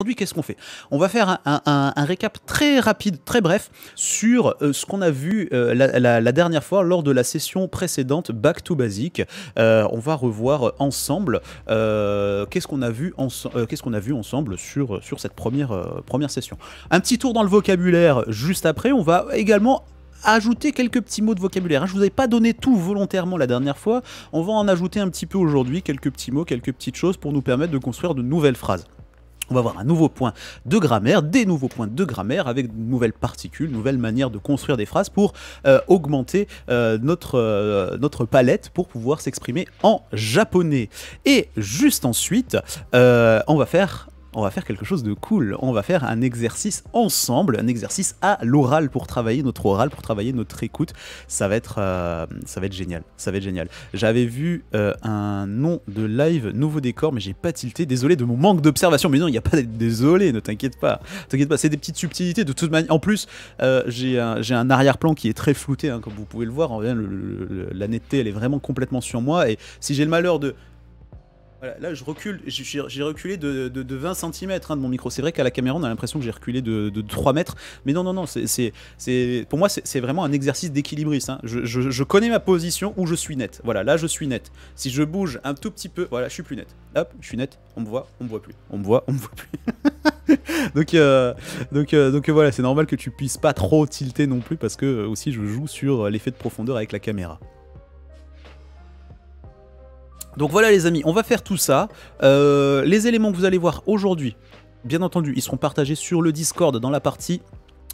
Aujourd'hui, qu'est-ce qu'on fait? On va faire un récap très rapide, très bref, sur ce qu'on a vu la dernière fois lors de la session précédente Back to Basic. On va revoir ensemble qu'est-ce qu'on a vu ensemble sur cette première session. Un petit tour dans le vocabulaire juste après. On va également ajouter quelques petits mots de vocabulaire. Je vous avais pas donné tout volontairement la dernière fois. On va en ajouter un petit peu aujourd'hui, quelques petits mots, quelques petites choses pour nous permettre de construire de nouvelles phrases. On va avoir un nouveau point de grammaire, des nouveaux points de grammaire avec de nouvelles particules, nouvelles manières de construire des phrases pour augmenter notre palette pour pouvoir s'exprimer en japonais. Et juste ensuite, on va faire quelque chose de cool. On va faire un exercice ensemble, un exercice à l'oral pour travailler notre oral, pour travailler notre écoute. Ça va être génial. Ça va être génial. J'avais vu un nom de live nouveau décor, mais j'ai pas tilté. Désolé de mon manque d'observation. Mais non, il n'y a pas d'être désolé. Ne t'inquiète pas. T'inquiète pas. C'est des petites subtilités. De toute manière. En plus, j'ai un arrière-plan qui est très flouté, hein, comme vous pouvez le voir. La netteté, elle est vraiment complètement sur moi. Et si j'ai le malheur de voilà, là je recule, j'ai reculé de 20 cm de mon micro. C'est vrai qu'à la caméra on a l'impression que j'ai reculé de 3 mètres, mais non, pour moi c'est vraiment un exercice d'équilibriste. Hein. Je connais ma position où je suis net. Voilà, là je suis net. Si je bouge un tout petit peu, voilà, je suis plus net. Hop, je suis net, on me voit plus. On me voit plus. donc voilà, c'est normal que tu puisses pas trop tilter non plus parce que aussi je joue sur l'effet de profondeur avec la caméra. Donc voilà les amis, on va faire tout ça. Les éléments que vous allez voir aujourd'hui, bien entendu, ils seront partagés sur le Discord dans la partie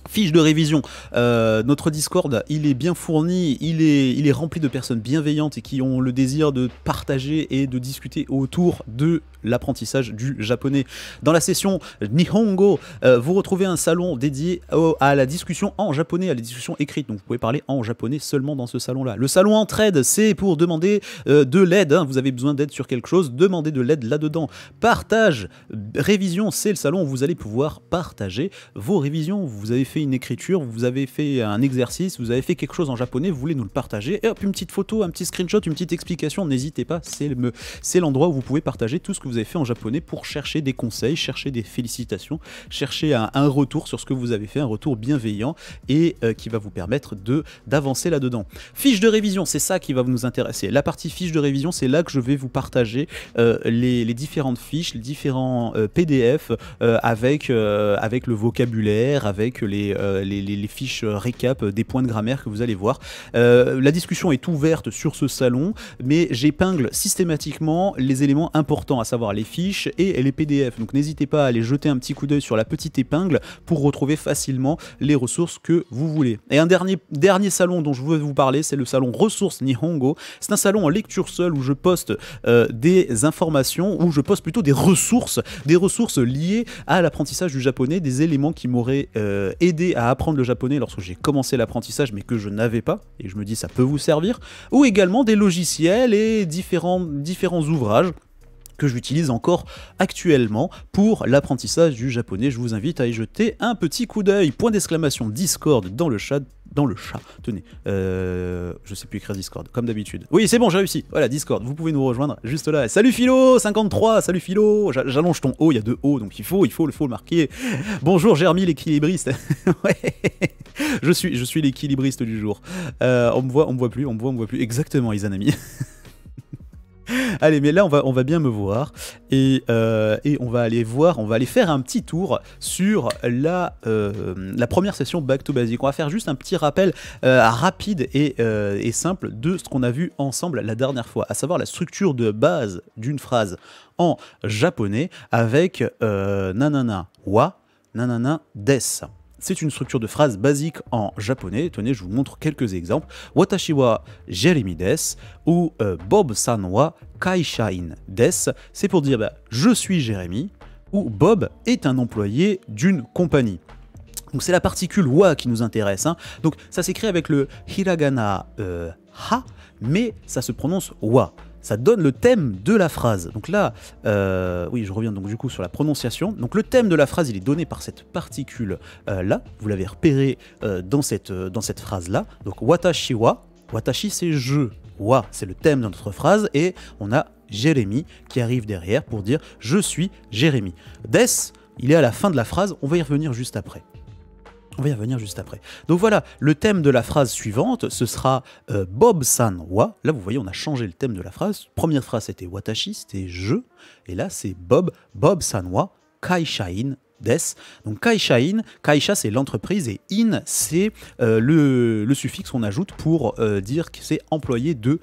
fiche de révision. Notre Discord, il est bien fourni, il est rempli de personnes bienveillantes et qui ont le désir de partager et de discuter autour de l'apprentissage du japonais. Dans la session Nihongo, vous retrouvez un salon dédié à la discussion en japonais, à la discussion écrite. Donc vous pouvez parler en japonais seulement dans ce salon-là. Le salon Entraide, c'est pour demander de l'aide. Hein. Vous avez besoin d'aide sur quelque chose, demandez de l'aide là-dedans. Partage, révision, c'est le salon où vous allez pouvoir partager vos révisions. Vous avez fait une écriture, vous avez fait un exercice, vous avez fait quelque chose en japonais, vous voulez nous le partager. Et hop, une petite photo, un petit screenshot, une petite explication, n'hésitez pas, c'est l'endroit où vous pouvez partager tout ce que vous avez fait en japonais pour chercher des conseils, chercher des félicitations, chercher un retour sur ce que vous avez fait, un retour bienveillant et qui va vous permettre d'avancer là-dedans. Fiche de révision, c'est ça qui va nous intéresser. La partie fiche de révision, c'est là que je vais vous partager les différentes fiches, les différents PDF avec le vocabulaire, avec les fiches récap des points de grammaire que vous allez voir. La discussion est ouverte sur ce salon, mais j'épingle systématiquement les éléments importants, à savoir les fiches et les PDF. Donc n'hésitez pas à aller jeter un petit coup d'œil sur la petite épingle pour retrouver facilement les ressources que vous voulez. Et un dernier salon dont je veux vous parler, c'est le salon Ressources Nihongo. C'est un salon en lecture seule où je poste des informations, où je poste plutôt des ressources liées à l'apprentissage du japonais, des éléments qui m'auraient aidé à apprendre le japonais lorsque j'ai commencé l'apprentissage mais que je n'avais pas, et je me dis ça peut vous servir, ou également des logiciels et différents ouvrages que j'utilise encore actuellement pour l'apprentissage du japonais. Je vous invite à y jeter un petit coup d'œil. Point d'exclamation Discord dans le chat. Tenez, je sais plus écrire Discord, comme d'habitude. Oui, c'est bon, j'ai réussi. Voilà, Discord, vous pouvez nous rejoindre juste là. Salut Philo, 53, salut Philo. J'allonge ton O, il y a 2 O, donc il faut le marquer. Bonjour Jeremy l'équilibriste. Ouais, je suis l'équilibriste du jour. On me voit plus. Exactement, Izanami. Allez, mais là on va bien me voir et on va aller faire un petit tour sur la première session Back to Basic. On va faire juste un petit rappel rapide et simple de ce qu'on a vu ensemble la dernière fois, à savoir la structure de base d'une phrase en japonais avec nanana wa, nanana des. C'est une structure de phrase basique en japonais. Tenez, je vous montre quelques exemples. Watashi wa Jeremy desu ou Bob-san wa kaishain desu. C'est pour dire je suis Jérémy ou Bob est un employé d'une compagnie. Donc c'est la particule wa qui nous intéresse. Hein. Donc ça s'écrit avec le hiragana ha, mais ça se prononce wa. Ça donne le thème de la phrase. Donc là, oui, je reviens donc du coup sur la prononciation. Donc le thème de la phrase, il est donné par cette particule là. Vous l'avez repéré dans cette phrase là. Donc watashi wa, watashi c'est je, wa c'est le thème de notre phrase et on a Jérémy qui arrive derrière pour dire je suis Jérémy. Des, il est à la fin de la phrase, on va y revenir juste après. On va y revenir juste après. Donc voilà, le thème de la phrase suivante, ce sera Bob-san wa. Là, vous voyez, on a changé le thème de la phrase. Première phrase, c'était watashi, c'était je. Et là, c'est Bob-san wa kaishain des. Donc kaishain, kaisha, c'est l'entreprise, et in, c'est le suffixe qu'on ajoute pour dire que c'est employé de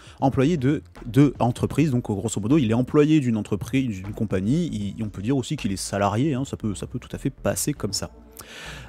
entreprise. Donc grosso modo, il est employé d'une entreprise, d'une compagnie. On peut dire aussi qu'il est salarié, hein, ça peut tout à fait passer comme ça.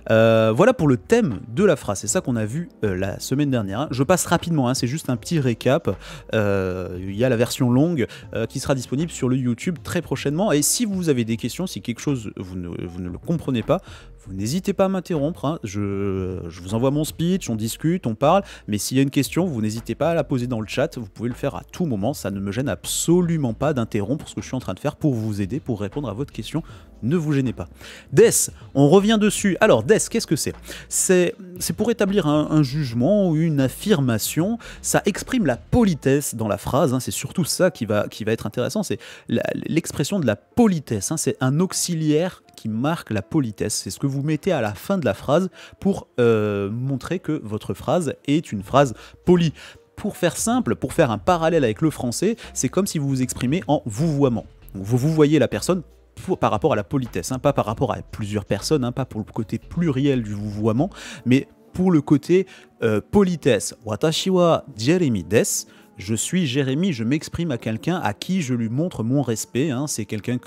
Voilà pour le thème de la phrase, c'est ça qu'on a vu la semaine dernière. Hein. Je passe rapidement, hein, c'est juste un petit récap. Il y a la version longue qui sera disponible sur le YouTube très prochainement. Et si vous avez des questions, si quelque chose vous ne le comprenez pas, vous n'hésitez pas à m'interrompre. Hein. Je vous envoie mon speech, on discute, on parle. Mais s'il y a une question, vous n'hésitez pas à la poser dans le chat. Vous pouvez le faire à tout moment. Ça ne me gêne absolument pas d'interrompre ce que je suis en train de faire pour vous aider, pour répondre à votre question. Ne vous gênez pas. Des, on revient dessus. Alors, des, qu'est-ce que c'est? C'est pour établir un jugement ou une affirmation. Ça exprime la politesse dans la phrase. Hein. C'est surtout ça qui va être intéressant. C'est l'expression de la politesse. Hein. C'est un auxiliaire qui marque la politesse. C'est ce que vous mettez à la fin de la phrase pour montrer que votre phrase est une phrase polie. Pour faire simple, pour faire un parallèle avec le français, c'est comme si vous vous exprimez en vouvoiement. Vous voyez la personne par rapport à la politesse, hein, pas par rapport à plusieurs personnes, hein, pas pour le côté pluriel du vouvoiement, mais pour le côté politesse. Watashi wa Jeremy des. Je suis Jérémy, je m'exprime à quelqu'un à qui je lui montre mon respect. Hein. C'est quelqu'un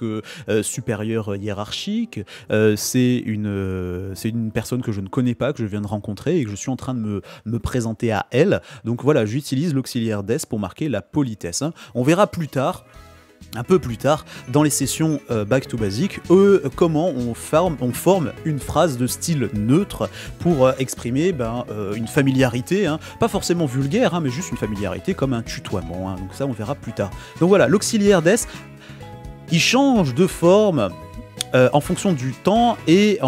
supérieur hiérarchique, c'est une personne que je ne connais pas, que je viens de rencontrer et que je suis en train de me présenter à elle. Donc voilà, j'utilise l'auxiliaire des pour marquer la politesse. Hein. On verra plus tard. Un peu plus tard, dans les sessions Back to Basic, comment on forme une phrase de style neutre pour exprimer une familiarité, hein, pas forcément vulgaire, hein, mais juste une familiarité comme un tutoiement. Hein, donc ça, on verra plus tard. Donc voilà, l'auxiliaire des, il change de forme en fonction du temps et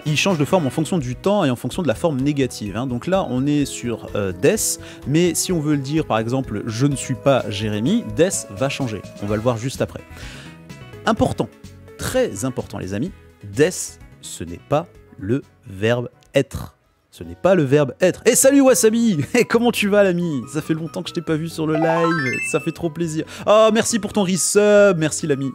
il change de forme en fonction du temps et en fonction de la forme négative. Hein. Donc là, on est sur des, mais si on veut le dire, par exemple, je ne suis pas Jérémy, des va changer. On va le voir juste après. Important, très important, les amis, des, ce n'est pas le verbe être. Ce n'est pas le verbe être. Eh salut Wasabi. Comment tu vas l'ami? Ça fait longtemps que je t'ai pas vu sur le live, ça fait trop plaisir. Oh, merci pour ton resub, merci l'ami.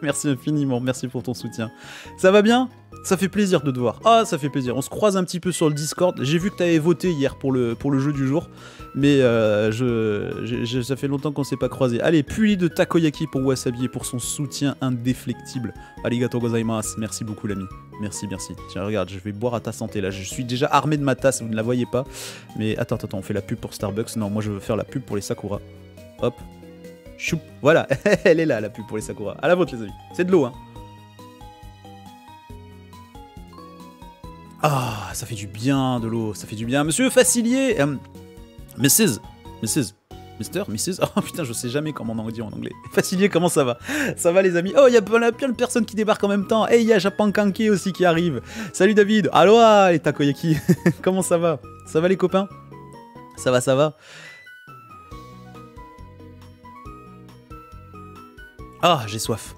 Merci infiniment, merci pour ton soutien. Ça va bien? Ça fait plaisir de te voir. Ah, ça fait plaisir. On se croise un petit peu sur le Discord. J'ai vu que tu avais voté hier pour le jeu du jour. Mais ça fait longtemps qu'on ne s'est pas croisé. Allez, Puli de Takoyaki pour Wasabi et pour son soutien indéflectible. Arigatou gozaimasu. Merci beaucoup l'ami. Merci, merci. Tiens, regarde, je vais boire à ta santé là. Je suis déjà armé de ma tasse, vous ne la voyez pas. Mais attends, on fait la pub pour Starbucks. Non, moi je veux faire la pub pour les Sakura. Hop. Choup, voilà, elle est là la pub pour les Sakura. À la vôtre les amis, c'est de l'eau hein. Ah, ça fait du bien de l'eau, ça fait du bien. Monsieur Facilier, Mrs. Oh putain, je sais jamais comment on dit en anglais. Facilier, comment ça va? Ça va les amis? Oh, il y a plein de personnes qui débarquent en même temps. Et il y a Japan Kanke aussi qui arrive. Salut David, aloha les takoyaki. Comment ça va? Ça va les copains? Ça va. Ah, j'ai soif.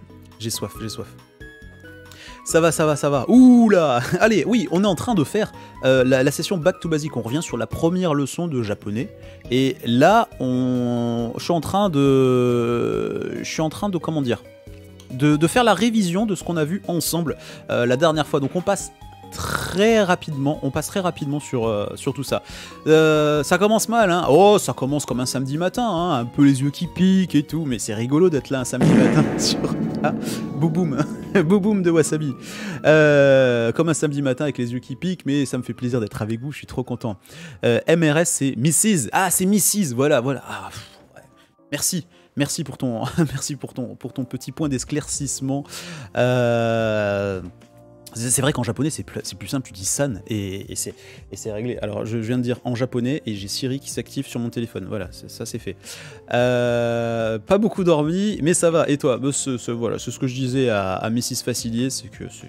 Ça va. Ouh là. Allez, oui, on est en train de faire la session Back to Basic. On revient sur la première leçon de japonais. Et là, je suis en train de comment dire, de faire la révision de ce qu'on a vu ensemble la dernière fois. Donc on passe très rapidement sur tout ça. Ça commence mal, hein. Oh, ça commence comme un samedi matin, hein, un peu les yeux qui piquent et tout, mais c'est rigolo d'être là un samedi matin sur Bouboum de Wasabi. Comme un samedi matin avec les yeux qui piquent, mais ça me fait plaisir d'être avec vous, je suis trop content. MRS, c'est Mrs. Ah, c'est Mrs. Voilà. Ah, ouais. Merci pour ton petit point d'esclaircissement. C'est vrai qu'en japonais c'est plus simple, tu dis san et c'est réglé. Alors je viens de dire en japonais et j'ai Siri qui s'active sur mon téléphone. Voilà, ça c'est fait. Pas beaucoup dormi, mais ça va. Et toi? Voilà, c'est ce que je disais à Mrs Facilier, c'est que c'est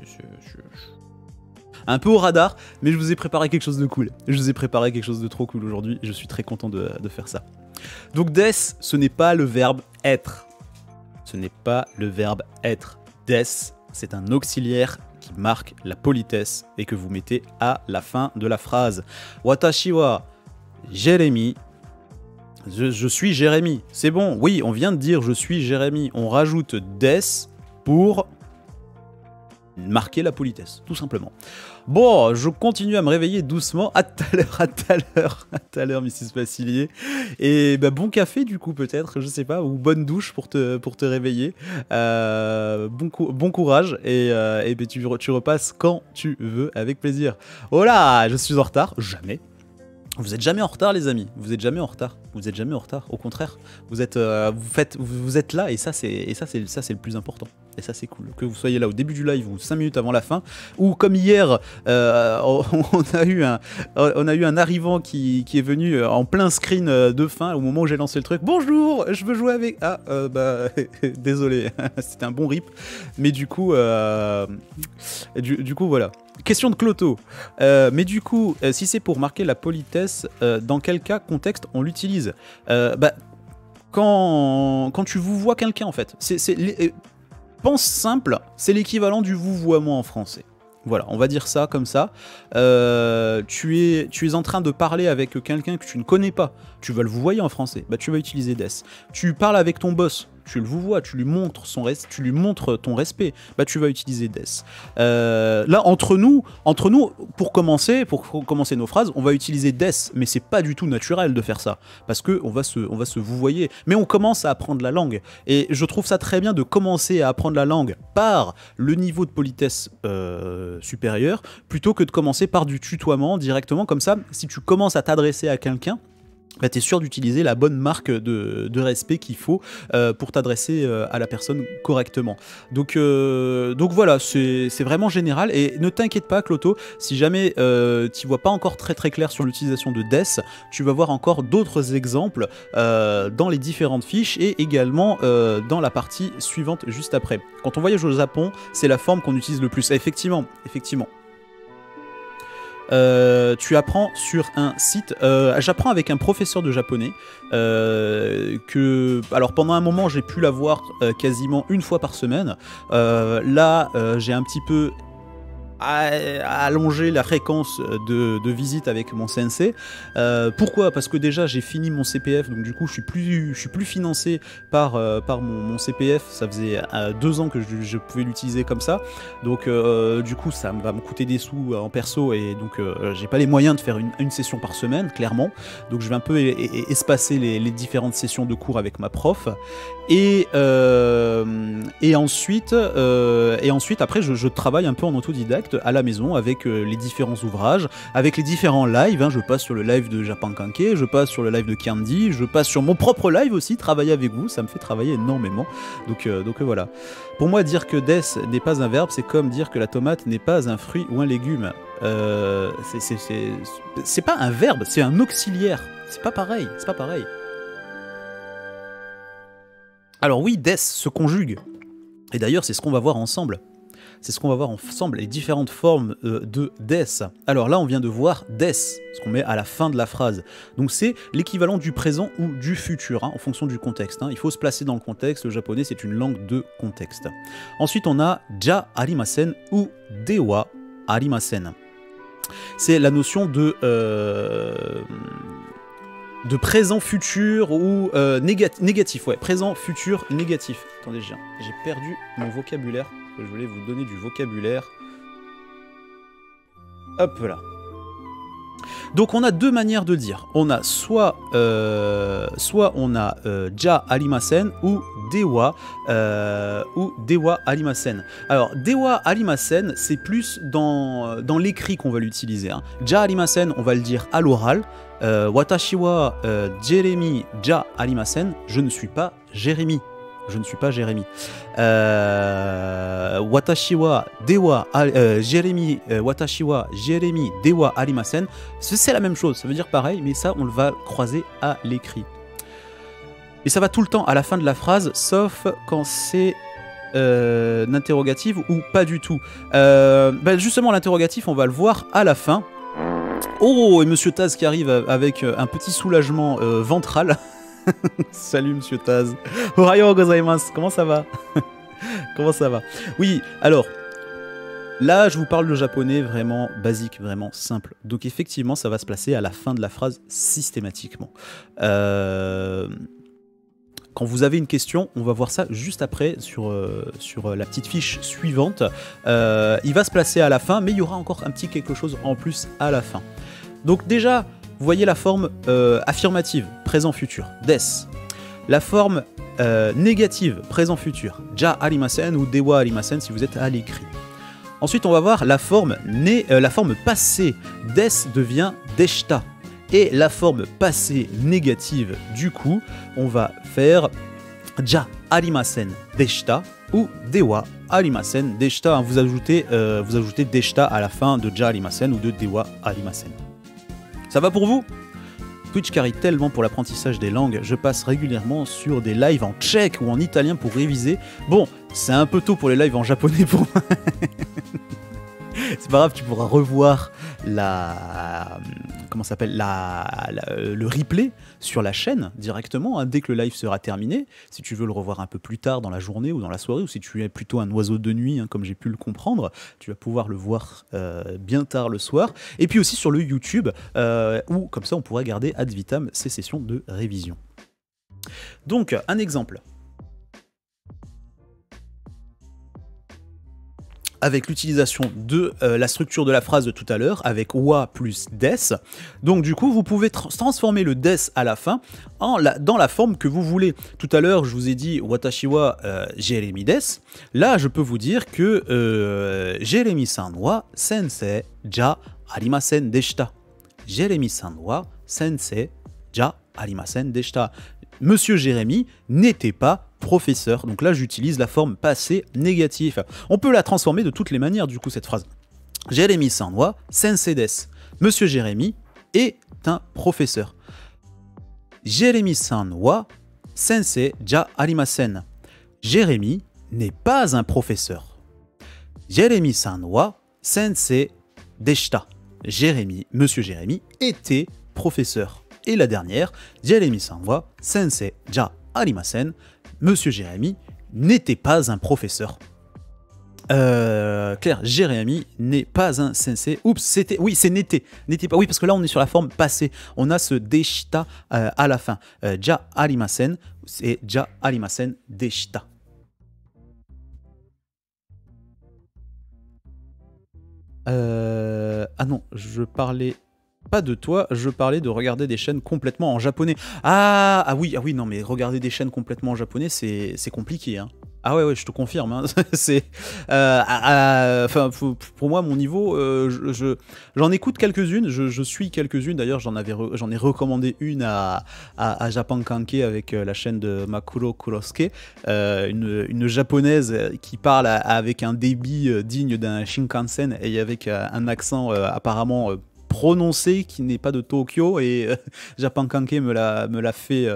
un peu au radar, mais je vous ai préparé quelque chose de cool. Je vous ai préparé quelque chose de trop cool aujourd'hui. Je suis très content de faire ça. Donc des, ce n'est pas le verbe être. Ce n'est pas le verbe être. Des, c'est un auxiliaire qui marque la politesse et que vous mettez à la fin de la phrase. Watashi wa Jérémy. Je suis Jérémy. C'est bon, oui, on vient de dire je suis Jérémy. On rajoute des pour marquer la politesse, tout simplement. Bon, je continue à me réveiller doucement. À tout à l'heure, Mrs. Facilier. Et bah, bon café, du coup, peut-être, je sais pas, ou bonne douche pour te réveiller. Bon courage, et bah, tu repasses quand tu veux, avec plaisir. Oh là, je suis en retard, jamais. Vous êtes jamais en retard, les amis. Vous êtes jamais en retard. Vous êtes jamais en retard. Au contraire, vous êtes là, et ça c'est le plus important. Et ça c'est cool. Que vous soyez là au début du live ou 5 minutes avant la fin, ou comme hier, on a eu un arrivant qui est venu en plein screen de fin au moment où j'ai lancé le truc. Bonjour, je veux jouer avec. Ah bah désolé, c'était un bon rip. Mais du coup voilà. Question de Cloto. Mais du coup, si c'est pour marquer la politesse, dans quel contexte on l'utilise? Bah, quand tu vous vois quelqu'un, en fait. Pense simple, c'est l'équivalent du vouvoiement en français. Voilà, on va dire ça comme ça. Tu es en train de parler avec quelqu'un que tu ne connais pas. Tu vas le vouvoyer en français. Bah, tu vas utiliser des. Tu parles avec ton boss. Tu le vouvoies, tu lui montres ton respect, bah tu vas utiliser des. Là, entre nous, pour commencer nos phrases, on va utiliser des, mais c'est pas du tout naturel de faire ça, parce que on va se vouvoyer. Mais on commence à apprendre la langue, et je trouve ça très bien de commencer à apprendre la langue par le niveau de politesse supérieur, plutôt que de commencer par du tutoiement directement, comme ça, si tu commences à t'adresser à quelqu'un, bah, tu es sûr d'utiliser la bonne marque de respect qu'il faut pour t'adresser à la personne correctement. Donc voilà, c'est vraiment général. Et ne t'inquiète pas, Cloto, si jamais tu vois pas encore très très clair sur l'utilisation de des, tu vas voir encore d'autres exemples dans les différentes fiches et également dans la partie suivante juste après. Quand on voyage au Japon, c'est la forme qu'on utilise le plus. Effectivement. Tu apprends sur un site. J'apprends avec un professeur de japonais alors pendant un moment j'ai pu l'avoir quasiment une fois par semaine. Là j'ai un petit peu allonger la fréquence de visite avec mon sensei. Pourquoi? Parce que déjà j'ai fini mon CPF, donc du coup je suis plus financé par mon CPF. Ça faisait 2 ans que je pouvais l'utiliser comme ça, donc du coup ça va me coûter des sous en perso, et donc j'ai pas les moyens de faire une session par semaine, clairement. Donc je vais un peu espacer les différentes sessions de cours avec ma prof, et ensuite après je travaille un peu en autodidacte à la maison avec les différents ouvrages, avec les différents lives, hein. Je passe sur le live de Japan Kanké, je passe sur le live de Candy, je passe sur mon propre live aussi. Travailler avec vous, ça me fait travailler énormément, donc voilà. Pour moi, dire que des n'est pas un verbe, c'est comme dire que la tomate n'est pas un fruit ou un légume. C'est pas un verbe, c'est un auxiliaire, c'est pas pareil. Alors oui, des se conjugue, et d'ailleurs c'est ce qu'on va voir ensemble. Les différentes formes de des. Alors là, on vient de voir des, ce qu'on met à la fin de la phrase. Donc c'est l'équivalent du présent ou du futur, hein, en fonction du contexte, hein. Il faut se placer dans le contexte. Le japonais, c'est une langue de contexte. Ensuite, on a ja arimasen ou dewa arimasen. C'est la notion de présent futur ou négatif, ouais, présent futur négatif. Attendez, j'ai perdu mon vocabulaire. Je voulais vous donner du vocabulaire. Hop là. Donc on a 2 manières de dire. On a soit on a ja arimasen ou dewa arimasen. Alors dewa arimasen, c'est plus dans l'écrit qu'on va l'utiliser, hein. Ja arimasen, on va le dire à l'oral. Watashi wa Jérémy ja arimasen. Je ne suis pas Jérémy. Watashi wa dewa Jérémy, watashi wa Jérémy dewa arimasen. C'est la même chose, ça veut dire pareil, mais ça on le va croiser à l'écrit. Et ça va tout le temps à la fin de la phrase, sauf quand c'est l'interrogatif ou pas du tout. Justement, l'interrogatif, on va le voir à la fin. Oh, et Monsieur Taz qui arrive avec un petit soulagement ventral. Salut Monsieur Taz. Ohayo gozaimasu. Comment ça va? Oui, alors, Là, je vous parle de japonais vraiment basique, vraiment simple. Donc effectivement, ça va se placer à la fin de la phrase systématiquement. Quand vous avez une question, on va voir ça juste après sur la petite fiche suivante. Il va se placer à la fin, mais il y aura encore un petit quelque chose en plus à la fin. Donc déjà, vous voyez la forme affirmative, présent-futur, des. La forme négative, présent-futur, ja arimasen ou dewa arimasen si vous êtes à l'écrit. Ensuite, on va voir la forme passée, des devient deshita. Et la forme passée négative, du coup, on va faire ja arimasen deshita ou dewa arimasen deshita. Vous ajoutez deshita à la fin de ja arimasen ou de dewa arimasen. Ça va pour vous? Twitch carie tellement pour l'apprentissage des langues, je passe régulièrement sur des lives en tchèque ou en italien pour réviser. Bon, c'est un peu tôt pour les lives en japonais pour moi. C'est pas grave, tu pourras revoir le replay sur la chaîne directement, hein, dès que le live sera terminé. Si tu veux le revoir un peu plus tard dans la journée ou dans la soirée, ou si tu es plutôt un oiseau de nuit, hein, comme j'ai pu le comprendre, tu vas pouvoir le voir bien tard le soir. Et puis aussi sur le YouTube, où comme ça on pourra garder ad vitam ces sessions de révision. Donc, un exemple. Avec l'utilisation de la structure de la phrase de tout à l'heure, avec wa plus des. Donc du coup, vous pouvez transformer le des à la fin dans la forme que vous voulez. Tout à l'heure, je vous ai dit watashi wa Jeremy des. Là, je peux vous dire que Jeremy-san wa sensei ja arimasen deshita. Jeremy-san wa sensei ja arimasen deshita. Monsieur Jérémy n'était pas professeur. Donc là, j'utilise la forme passé négatif. On peut la transformer de toutes les manières, du coup, cette phrase. Jérémy-san wa sensei des. Monsieur Jérémy est un professeur. Jérémy-san wa sensei ja arimasen. Jérémy n'est pas un professeur. Jérémy-san wa sensei deshita. Monsieur Jérémy était professeur. Et la dernière, Jérémy-san wa sensei ja arimasen. Monsieur Jérémy n'était pas un professeur. Claire, Jérémy n'est pas un sensei. Oups, c'était. Oui, c'est n'était. N'était pas. Oui, parce que là, on est sur la forme passée. On a ce deshita à la fin. Ja arimasen, c'est ja arimasen deshita. Ah non, je parlais pas de toi, je parlais de regarder des chaînes complètement en japonais. Ah oui, non, mais regarder des chaînes complètement en japonais, c'est compliqué, hein. Ah ouais, je te confirme. Hein. C'est, pour moi, mon niveau, j'en écoute quelques-unes, je suis quelques-unes. D'ailleurs, j'en ai recommandé une à Japan Kanke avec la chaîne de Makuro Kurosuke, une japonaise qui parle avec un débit digne d'un Shinkansen et avec un accent apparemment prononcé qui n'est pas de Tokyo, et Japan Kanke me l'a fait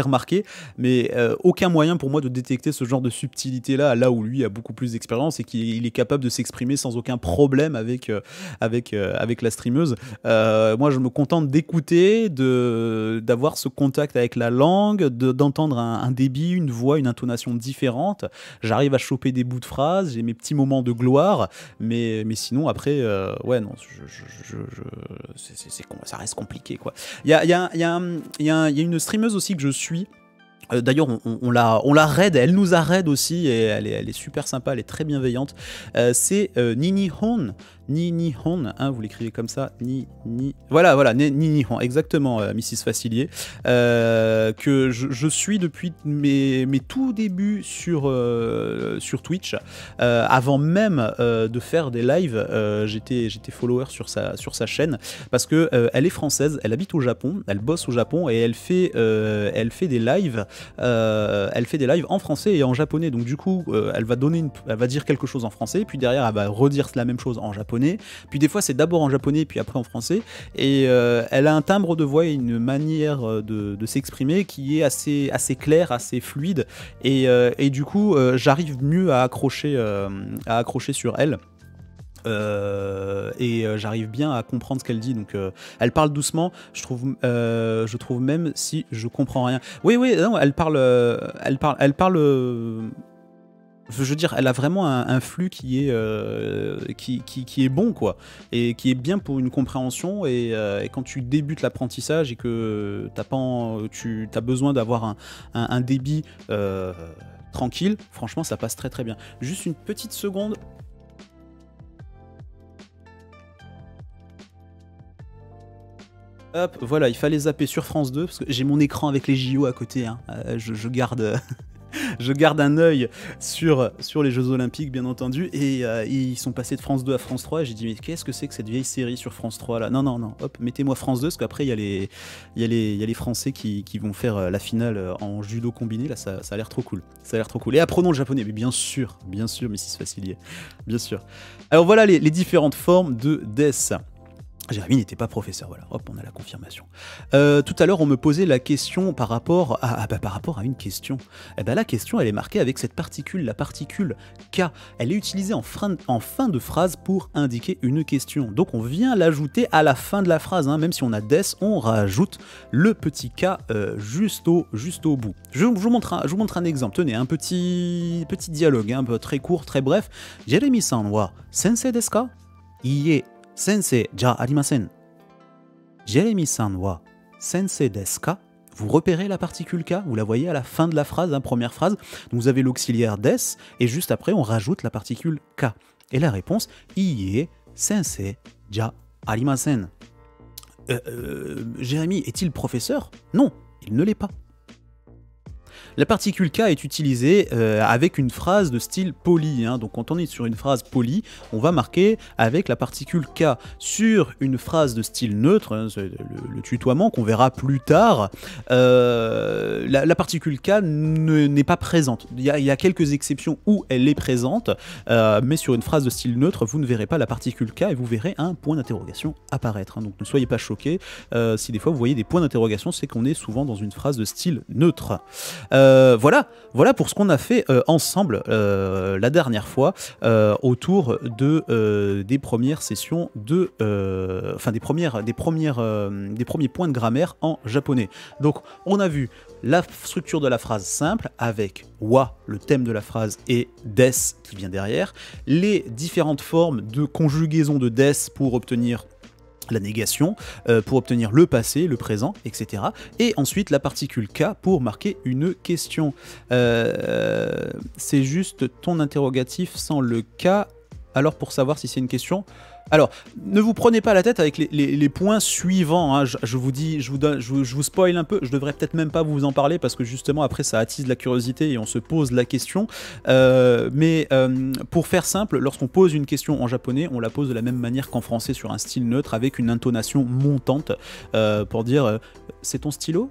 remarquer, mais aucun moyen pour moi de détecter ce genre de subtilité là où lui a beaucoup plus d'expérience et qu'il est capable de s'exprimer sans aucun problème avec la streameuse. Moi je me contente d'écouter, d'avoir ce contact avec la langue, d'entendre un débit, une voix, une intonation différente. J'arrive à choper des bouts de phrases, j'ai mes petits moments de gloire, mais sinon après ouais non, ça reste compliqué quoi. Il y a une streameuse aussi que je suis. D'ailleurs, on la raid, elle nous a raid aussi, et elle est super sympa, elle est très bienveillante. C'est Nini Hon, hein, vous l'écrivez comme ça, voilà, Nini Hon, exactement, Mrs. Facilier, que je suis depuis mes tout débuts sur Twitch. Avant même de faire des lives, j'étais follower sur sa chaîne, parce que elle est française, elle habite au Japon, elle bosse au Japon, et elle fait des lives. Elle fait des lives en français et en japonais, donc du coup elle va dire quelque chose en français, puis derrière elle va redire la même chose en japonais, puis des fois c'est d'abord en japonais puis après en français, et elle a un timbre de voix et une manière de s'exprimer qui est assez claire, assez fluide, et du coup j'arrive mieux à accrocher sur elle. J'arrive bien à comprendre ce qu'elle dit, donc elle parle doucement, je trouve même si je comprends rien. Oui, non, elle parle Je veux dire, elle a vraiment un flux qui est bon, quoi, et qui est bien pour une compréhension. Et quand tu débutes l'apprentissage et que tu as besoin d'avoir un débit tranquille, franchement, ça passe très très bien. Juste une petite seconde. Hop, voilà, il fallait zapper sur France 2 parce que j'ai mon écran avec les JO à côté. Hein. Je garde. Je garde un œil sur les Jeux Olympiques, bien entendu, et ils sont passés de France 2 à France 3, et j'ai dit, mais qu'est-ce que c'est que cette vieille série sur France 3 là? Non, hop, mettez-moi France 2, parce qu'après, il y a les Français qui vont faire la finale en judo combiné, là, ça a l'air trop cool. Ça a l'air trop cool. Et apprenons le japonais, mais bien sûr, mais si c'est facile, bien sûr. Alors voilà les différentes formes de death. Jérémy n'était pas professeur, voilà, hop, on a la confirmation. Tout à l'heure, on me posait la question par rapport à une question. Eh ben, la question, elle est marquée avec cette particule, la particule K. Elle est utilisée en fin de phrase pour indiquer une question. Donc, on vient l'ajouter à la fin de la phrase, hein. Même si on a des, on rajoute le petit K juste au bout. Je vous montre un exemple. Tenez, un petit dialogue, hein, très court, très bref. Jérémy-san wa sensei desu ka? Iie. Sensei ja arimasen. Jérémy-san wa sensei desu ka? Vous repérez la particule K, vous la voyez à la fin de la phrase, hein, première phrase. Donc vous avez l'auxiliaire des, et juste après on rajoute la particule K. Et la réponse, Iie sensei ja arimasen. Jérémy est-il professeur? Non, il ne l'est pas. La particule K est utilisée avec une phrase de style poli, hein. Donc quand on est sur une phrase polie, on va marquer avec la particule K. Sur une phrase de style neutre, hein, le tutoiement qu'on verra plus tard, la particule K n'est pas présente. Il y a quelques exceptions où elle est présente, mais sur une phrase de style neutre, vous ne verrez pas la particule K et vous verrez un point d'interrogation apparaître, hein. Donc ne soyez pas choqués. Si des fois vous voyez des points d'interrogation, c'est qu'on est souvent dans une phrase de style neutre. Voilà pour ce qu'on a fait ensemble la dernière fois autour des premières sessions des premiers points de grammaire en japonais. Donc on a vu la structure de la phrase simple avec wa, le thème de la phrase, et des qui vient derrière, les différentes formes de conjugaison de des pour obtenir la négation, pour obtenir le passé, le présent, etc. Et ensuite la particule K pour marquer une question. C'est juste ton interrogatif sans le K, alors pour savoir si c'est une question. Alors, ne vous prenez pas la tête avec les points suivants, hein. Je vous spoil un peu, je devrais peut-être même pas vous en parler parce que justement après ça attise la curiosité et on se pose la question. Mais pour faire simple, lorsqu'on pose une question en japonais, on la pose de la même manière qu'en français sur un style neutre avec une intonation montante pour dire c'est ton stylo ?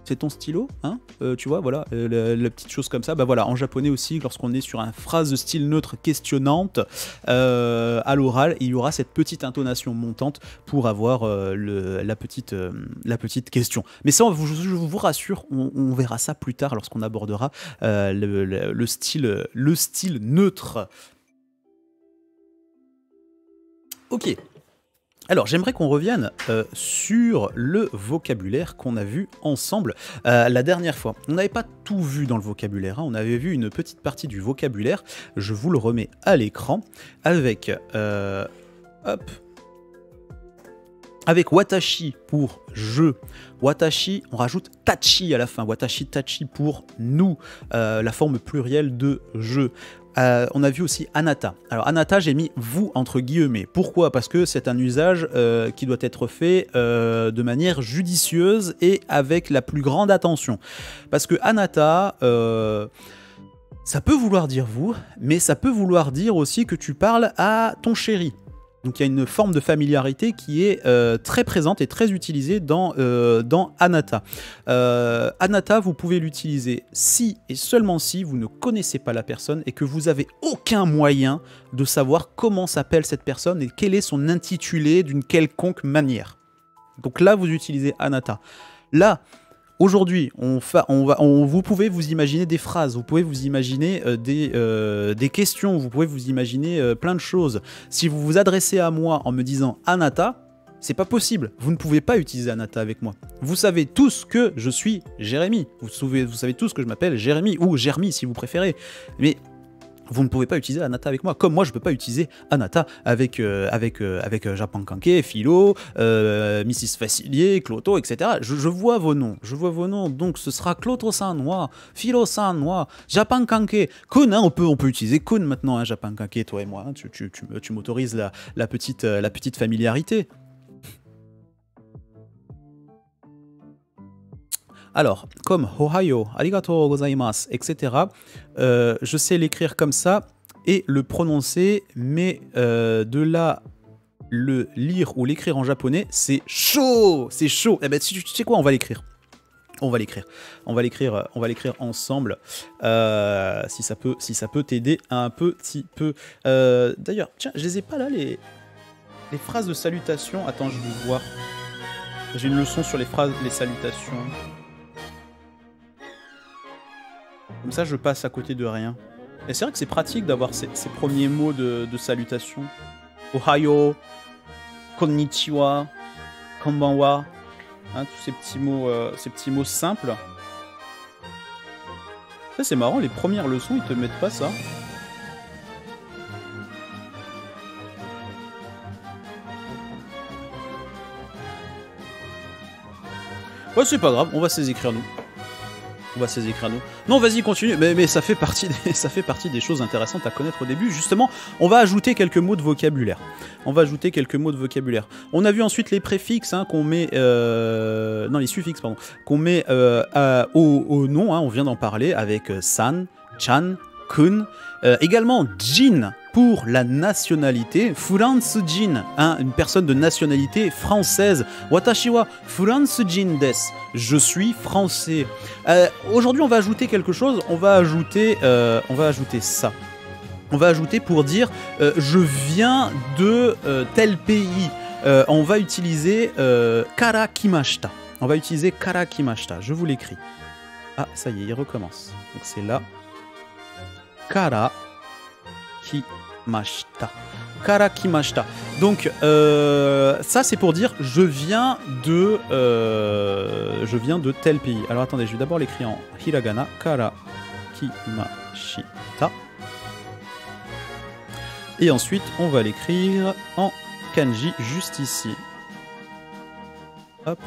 C'est ton stylo, hein, tu vois, voilà, la petite chose comme ça. Bah voilà, en japonais aussi, lorsqu'on est sur une phrase de style neutre questionnante, à l'oral, il y aura cette petite intonation montante pour avoir la petite question. Mais ça, je vous rassure, on verra ça plus tard lorsqu'on abordera le style neutre. Ok. Alors, j'aimerais qu'on revienne sur le vocabulaire qu'on a vu ensemble la dernière fois. On n'avait pas tout vu dans le vocabulaire, hein. On avait vu une petite partie du vocabulaire. Je vous le remets à l'écran avec avec watashi pour je. Watashi, on rajoute tachi à la fin. Watashi, tachi pour nous, la forme plurielle de je. On a vu aussi anata. Alors anata, j'ai mis vous entre guillemets. Pourquoi ? Parce que c'est un usage qui doit être fait de manière judicieuse et avec la plus grande attention. Parce que anata, ça peut vouloir dire vous, mais ça peut vouloir dire aussi que tu parles à ton chéri. Donc il y a une forme de familiarité qui est très présente et très utilisée dans anata. Anata, vous pouvez l'utiliser si et seulement si vous ne connaissez pas la personne et que vous avez aucun moyen de savoir comment s'appelle cette personne et quel est son intitulé d'une quelconque manière. Donc là, vous utilisez anata. Là, aujourd'hui, vous pouvez vous imaginer des phrases, vous pouvez vous imaginer des questions, vous pouvez vous imaginer plein de choses. Si vous vous adressez à moi en me disant anata, c'est pas possible. Vous ne pouvez pas utiliser anata avec moi. Vous savez tous que je suis Jérémy. Vous savez tous que je m'appelle Jérémy ou Jermy si vous préférez. Mais Vous ne pouvez pas utiliser Anata avec moi, comme moi je ne peux pas utiliser Anata avec Japan Kanke, Philo, Mrs. Facilier, Cloto, etc. Je vois vos noms, donc ce sera Cloto-san, moi, Philo-san, moi, Japan Kanke, Kun, hein, on peut utiliser Kun maintenant, hein, Japan Kanke, toi et moi, hein, tu m'autorises la petite familiarité. Alors, comme Ohio, arigatou gozaimasu, etc., je sais l'écrire comme ça et le prononcer, mais de là, le lire ou l'écrire en japonais, c'est chaud. C'est chaud. Eh ben, tu sais quoi, on va l'écrire. On va l'écrire ensemble, si ça peut t'aider un petit peu. D'ailleurs, tiens, je les ai pas là, les phrases de salutation. Attends, je vais voir. J'ai une leçon sur les salutations. Comme ça, je passe à côté de rien. Et c'est vrai que c'est pratique d'avoir ces premiers mots de salutation. Ohayo, konnichiwa, konbanwa. Hein, tous ces petits mots simples. Ça, c'est marrant, les premières leçons, ils te mettent pas ça. Ouais, c'est pas grave, on va se les écrire nous. Non, vas-y, continue. Mais ça fait partie des choses intéressantes à connaître au début. Justement, on va ajouter quelques mots de vocabulaire. On a vu ensuite les préfixes, hein, qu'on met... non, les suffixes, pardon. Qu'on met au nom, hein, on vient d'en parler, avec san, chan, kun. Également, jin pour la nationalité. Furansu jin, hein, une personne de nationalité française. Watashi wa Furansu jin desu. Je suis français. Aujourd'hui, on va ajouter quelque chose. On va ajouter ça. On va ajouter pour dire je viens de tel pays. On va utiliser kara kimashita. Je vous l'écris. Ah, ça y est, il recommence. Donc c'est là. Kara kimashita. Donc ça c'est pour dire je viens de tel pays. Alors attendez, je vais d'abord l'écrire en hiragana. Kara kimashita. Et ensuite on va l'écrire en kanji juste ici. Hop.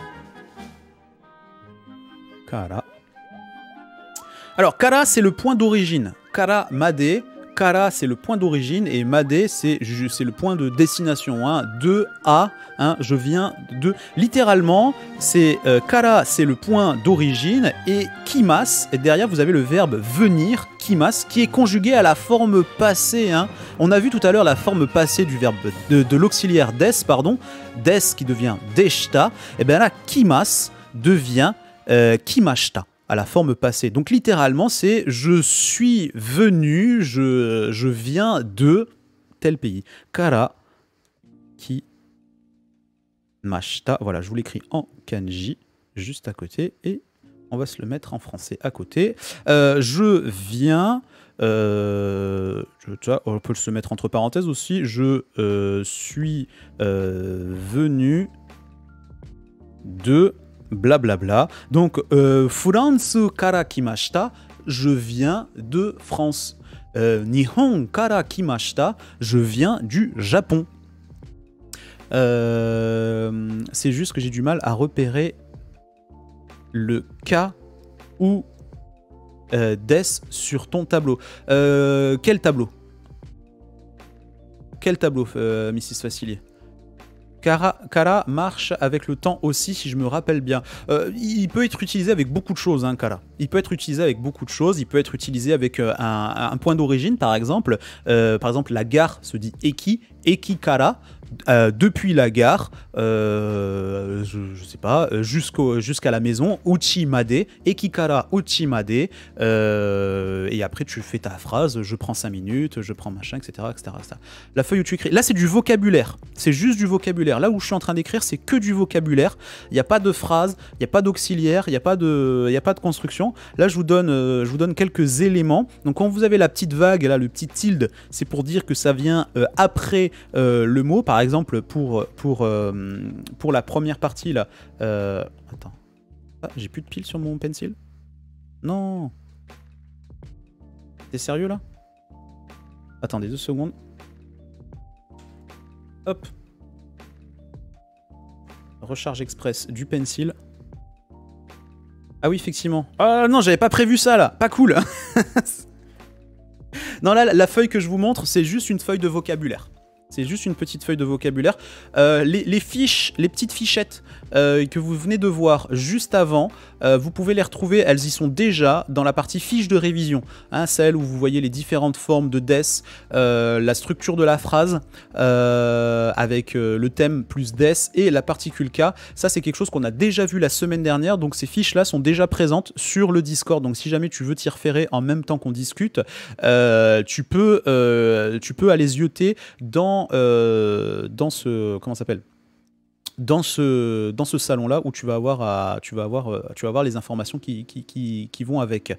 Kara. Alors kara c'est le point d'origine. Kara made. Kara, c'est le point d'origine et Made, c'est le point de destination. Hein. De à, hein, je viens de. Littéralement, c'est Kara, c'est le point d'origine et Kimas, et derrière vous avez le verbe venir, Kimas, qui est conjugué à la forme passée. Hein. On a vu tout à l'heure la forme passée du verbe de l'auxiliaire des, pardon, des qui devient deshita. Et bien là, Kimas devient Kimashita. À la forme passée. Donc littéralement, c'est je suis venu, je viens de tel pays. Kara kimashita. Voilà, je vous l'écris en kanji juste à côté et on va se le mettre en français à côté. Je viens. On peut se mettre entre parenthèses aussi. Je suis venu de blablabla. Donc, Furansu kara kimashita, je viens de France. Nihon kara kimashita, je viens du Japon. C'est juste que j'ai du mal à repérer le ka ou des sur ton tableau. Quel tableau, Mrs. Facilier? Kara marche avec le temps aussi, si je me rappelle bien. Il peut être utilisé avec beaucoup de choses, hein, Kara. Il peut être utilisé avec avec un point d'origine, par exemple. La gare se dit Eki, Eki Kara. Depuis la gare, je sais pas, jusqu'à la maison, Uchi Made, Ekikara Uchi Made, et après tu fais ta phrase, je prends 5 minutes, je prends machin, etc., etc. La feuille où tu écris, là c'est du vocabulaire, c'est juste du vocabulaire. Là où je suis en train d'écrire, c'est que du vocabulaire. Il n'y a pas de phrase, il n'y a pas d'auxiliaire, il n'y a pas de construction. Là je vous donne quelques éléments. Donc quand vous avez la petite vague, là le petit tilde, c'est pour dire que ça vient après le mot. Par exemple, pour la première partie, là... attends. Ah, j'ai plus de piles sur mon pencil? Non. T'es sérieux, là? Attendez 2 secondes. Hop. Recharge express du pencil. Ah oui, effectivement. Ah non, j'avais pas prévu ça là. Pas cool. Non, là, la feuille que je vous montre, c'est juste une feuille de vocabulaire. C'est juste une petite feuille de vocabulaire. Les fiches, les petites fichettes que vous venez de voir juste avant, vous pouvez les retrouver, elles y sont déjà dans la partie fiche de révision. Hein, celle où vous voyez les différentes formes de DES, la structure de la phrase, avec le thème plus DES et la particule K. Ça, c'est quelque chose qu'on a déjà vu la semaine dernière, donc ces fiches-là sont déjà présentes sur le Discord. Donc si jamais tu veux t'y référer en même temps qu'on discute, tu peux aller zioter dans ce, comment ça s'appelle, dans ce salon-là où tu vas avoir les informations qui vont avec.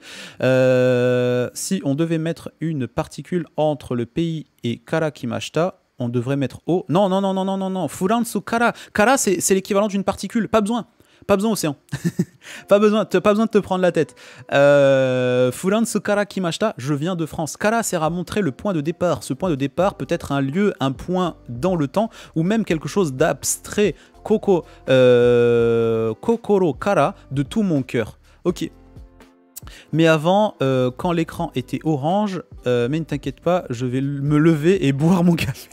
Si on devait mettre une particule entre le pays et Kara Kimashita, on devrait mettre O. Non. Furansu Kara. Kara, c'est l'équivalent d'une particule. Pas besoin, Océan. pas besoin de te prendre la tête. Furansu Kara Kimashita, je viens de France. Kara sert à montrer le point de départ. Ce point de départ peut être un lieu, un point dans le temps, ou même quelque chose d'abstrait. Kokoro Kara, de tout mon cœur. Ok. Mais avant, quand l'écran était orange, mais ne t'inquiète pas, je vais me lever et boire mon café.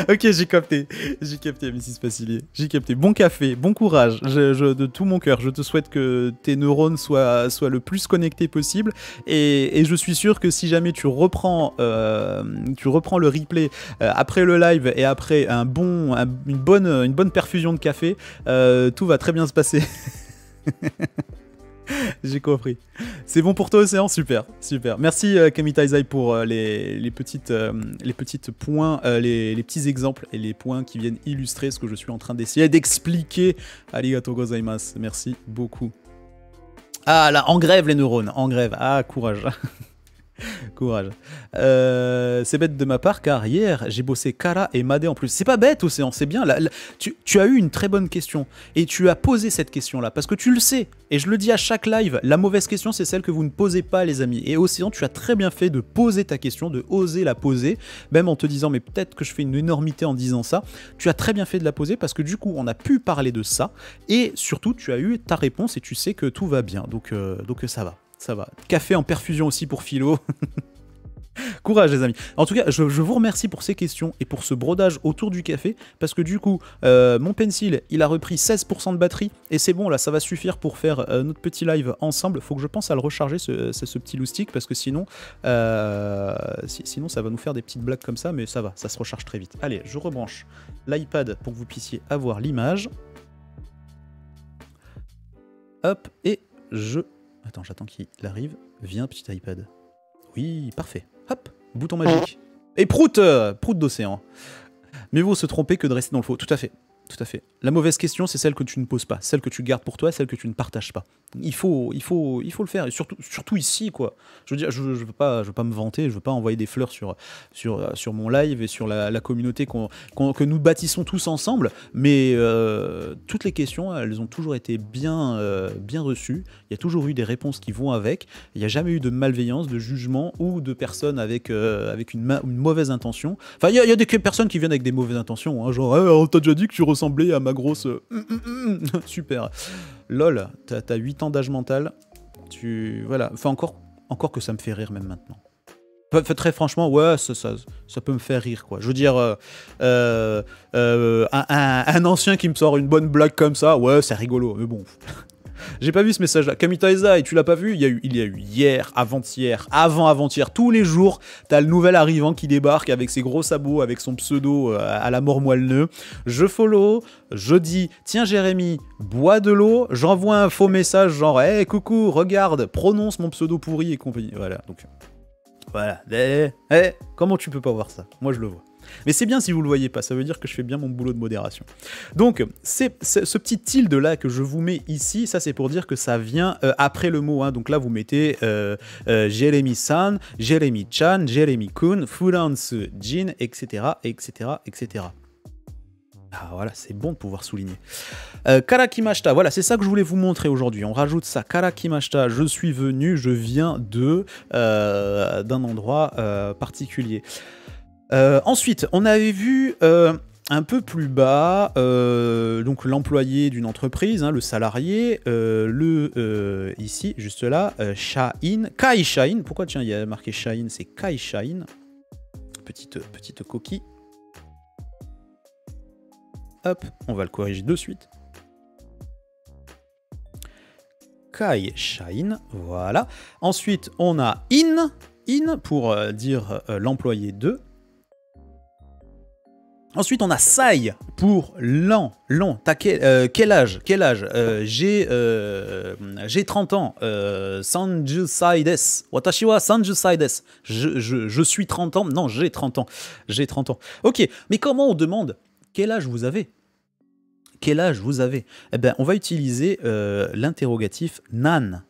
Ok, j'ai capté, Mrs. Facilier. J'ai capté. Bon café, bon courage. De tout mon cœur, je te souhaite que tes neurones soient le plus connectés possible. Et je suis sûr que si jamais tu reprends le replay après le live et après une bonne perfusion de café, tout va très bien se passer. J'ai compris. C'est bon pour toi, Océan? Super. Merci Kamitaizai pour les petites points, les petits exemples et les points qui viennent illustrer ce que je suis en train d'essayer d'expliquer. Arigatou gozaimasu. Merci beaucoup. Ah là, en grève les neurones, en grève. Ah, courage. Courage. C'est bête de ma part car hier j'ai bossé Kara et Made en plus. C'est pas bête, Océan, c'est bien. Tu as eu une très bonne question et tu as posé cette question là parce que tu le sais et je le dis à chaque live. La mauvaise question c'est celle que vous ne posez pas, les amis. Et Océan, tu as très bien fait de poser ta question, de oser la poser, même en te disant mais peut-être que je fais une énormité en disant ça. Tu as très bien fait de la poser parce que du coup on a pu parler de ça et surtout tu as eu ta réponse et tu sais que tout va bien. Donc ça va. Ça va. Café en perfusion aussi pour Philo. Courage les amis. En tout cas, je vous remercie pour ces questions et pour ce brodage autour du café parce que du coup, mon pencil, il a repris 16% de batterie et c'est bon là, ça va suffire pour faire notre petit live ensemble. Faut que je pense à le recharger ce petit loustic parce que sinon ça va nous faire des petites blagues comme ça, mais ça va, ça se recharge très vite. Allez, je rebranche l'iPad pour que vous puissiez avoir l'image. Hop, et Attends, j'attends qu'il arrive. Viens, petit iPad. Oui, parfait. Hop, bouton magique. Et prout d'océan. Mieux vaut se tromper que de rester dans le faux. Tout à fait. La mauvaise question, c'est celle que tu ne poses pas, celle que tu gardes pour toi, celle que tu ne partages pas. Il faut le faire, et surtout ici, quoi. Je veux dire, je veux pas me vanter, je veux pas envoyer des fleurs sur mon live et sur la communauté que nous bâtissons tous ensemble, mais toutes les questions, elles ont toujours été bien reçues. Il y a toujours eu des réponses qui vont avec. Il n'y a jamais eu de malveillance, de jugement ou de personnes avec une mauvaise intention. Enfin, il y a des personnes qui viennent avec des mauvaises intentions, hein, genre on t'a déjà dit que tu ressemblais à ma grosse... Super. Lol, t'as 8 ans d'âge mental. Voilà. Enfin, encore que ça me fait rire même maintenant. Très franchement, ouais, ça peut me faire rire, quoi. Je veux dire, un ancien qui me sort une bonne blague comme ça, ouais, c'est rigolo, mais bon... J'ai pas vu ce message-là. Kamitaizai, tu l'as pas vu? Il y a eu hier, avant-hier, avant-avant-hier, tous les jours, t'as le nouvel arrivant qui débarque avec ses gros sabots, avec son pseudo à la mort moelle-neu. Je follow, je dis, tiens Jérémy, bois de l'eau, j'envoie un faux message genre, hey, coucou, regarde, prononce mon pseudo pourri et compagnie. Voilà, donc, voilà. Comment tu peux pas voir ça? Moi je le vois. Mais c'est bien si vous le voyez pas, ça veut dire que je fais bien mon boulot de modération. Donc, ce petit tilde là que je vous mets ici, ça c'est pour dire que ça vient après le mot. Hein. Donc là, vous mettez Jérémy-san, Jérémy-chan, Jérémy-kun, Furansu Jin, etc., etc., etc. Ah voilà, c'est bon de pouvoir souligner. Karakimashita, voilà, c'est ça que je voulais vous montrer aujourd'hui. On rajoute ça. Karakimashita, je suis venu, je viens d'un endroit particulier. Ensuite, on avait vu un peu plus bas donc l'employé d'une entreprise, hein, le salarié, ici, juste là, Shain, Kai Shain. Pourquoi tiens, il y a marqué Shain, c'est Kai Shain. Petite coquille. Hop, on va le corriger de suite. Kai Shain, voilà. Ensuite, on a in pour dire l'employé de. Ensuite, on a sai pour l'an. T'as quel âge? J'ai 30 ans. Sanju sai desu. Watashi wa sanju sai desu. Je suis 30 ans. Non, j'ai 30 ans. J'ai 30 ans. Ok, mais comment on demande quel âge vous avez? Quel âge vous avez? Eh bien, on va utiliser l'interrogatif nan.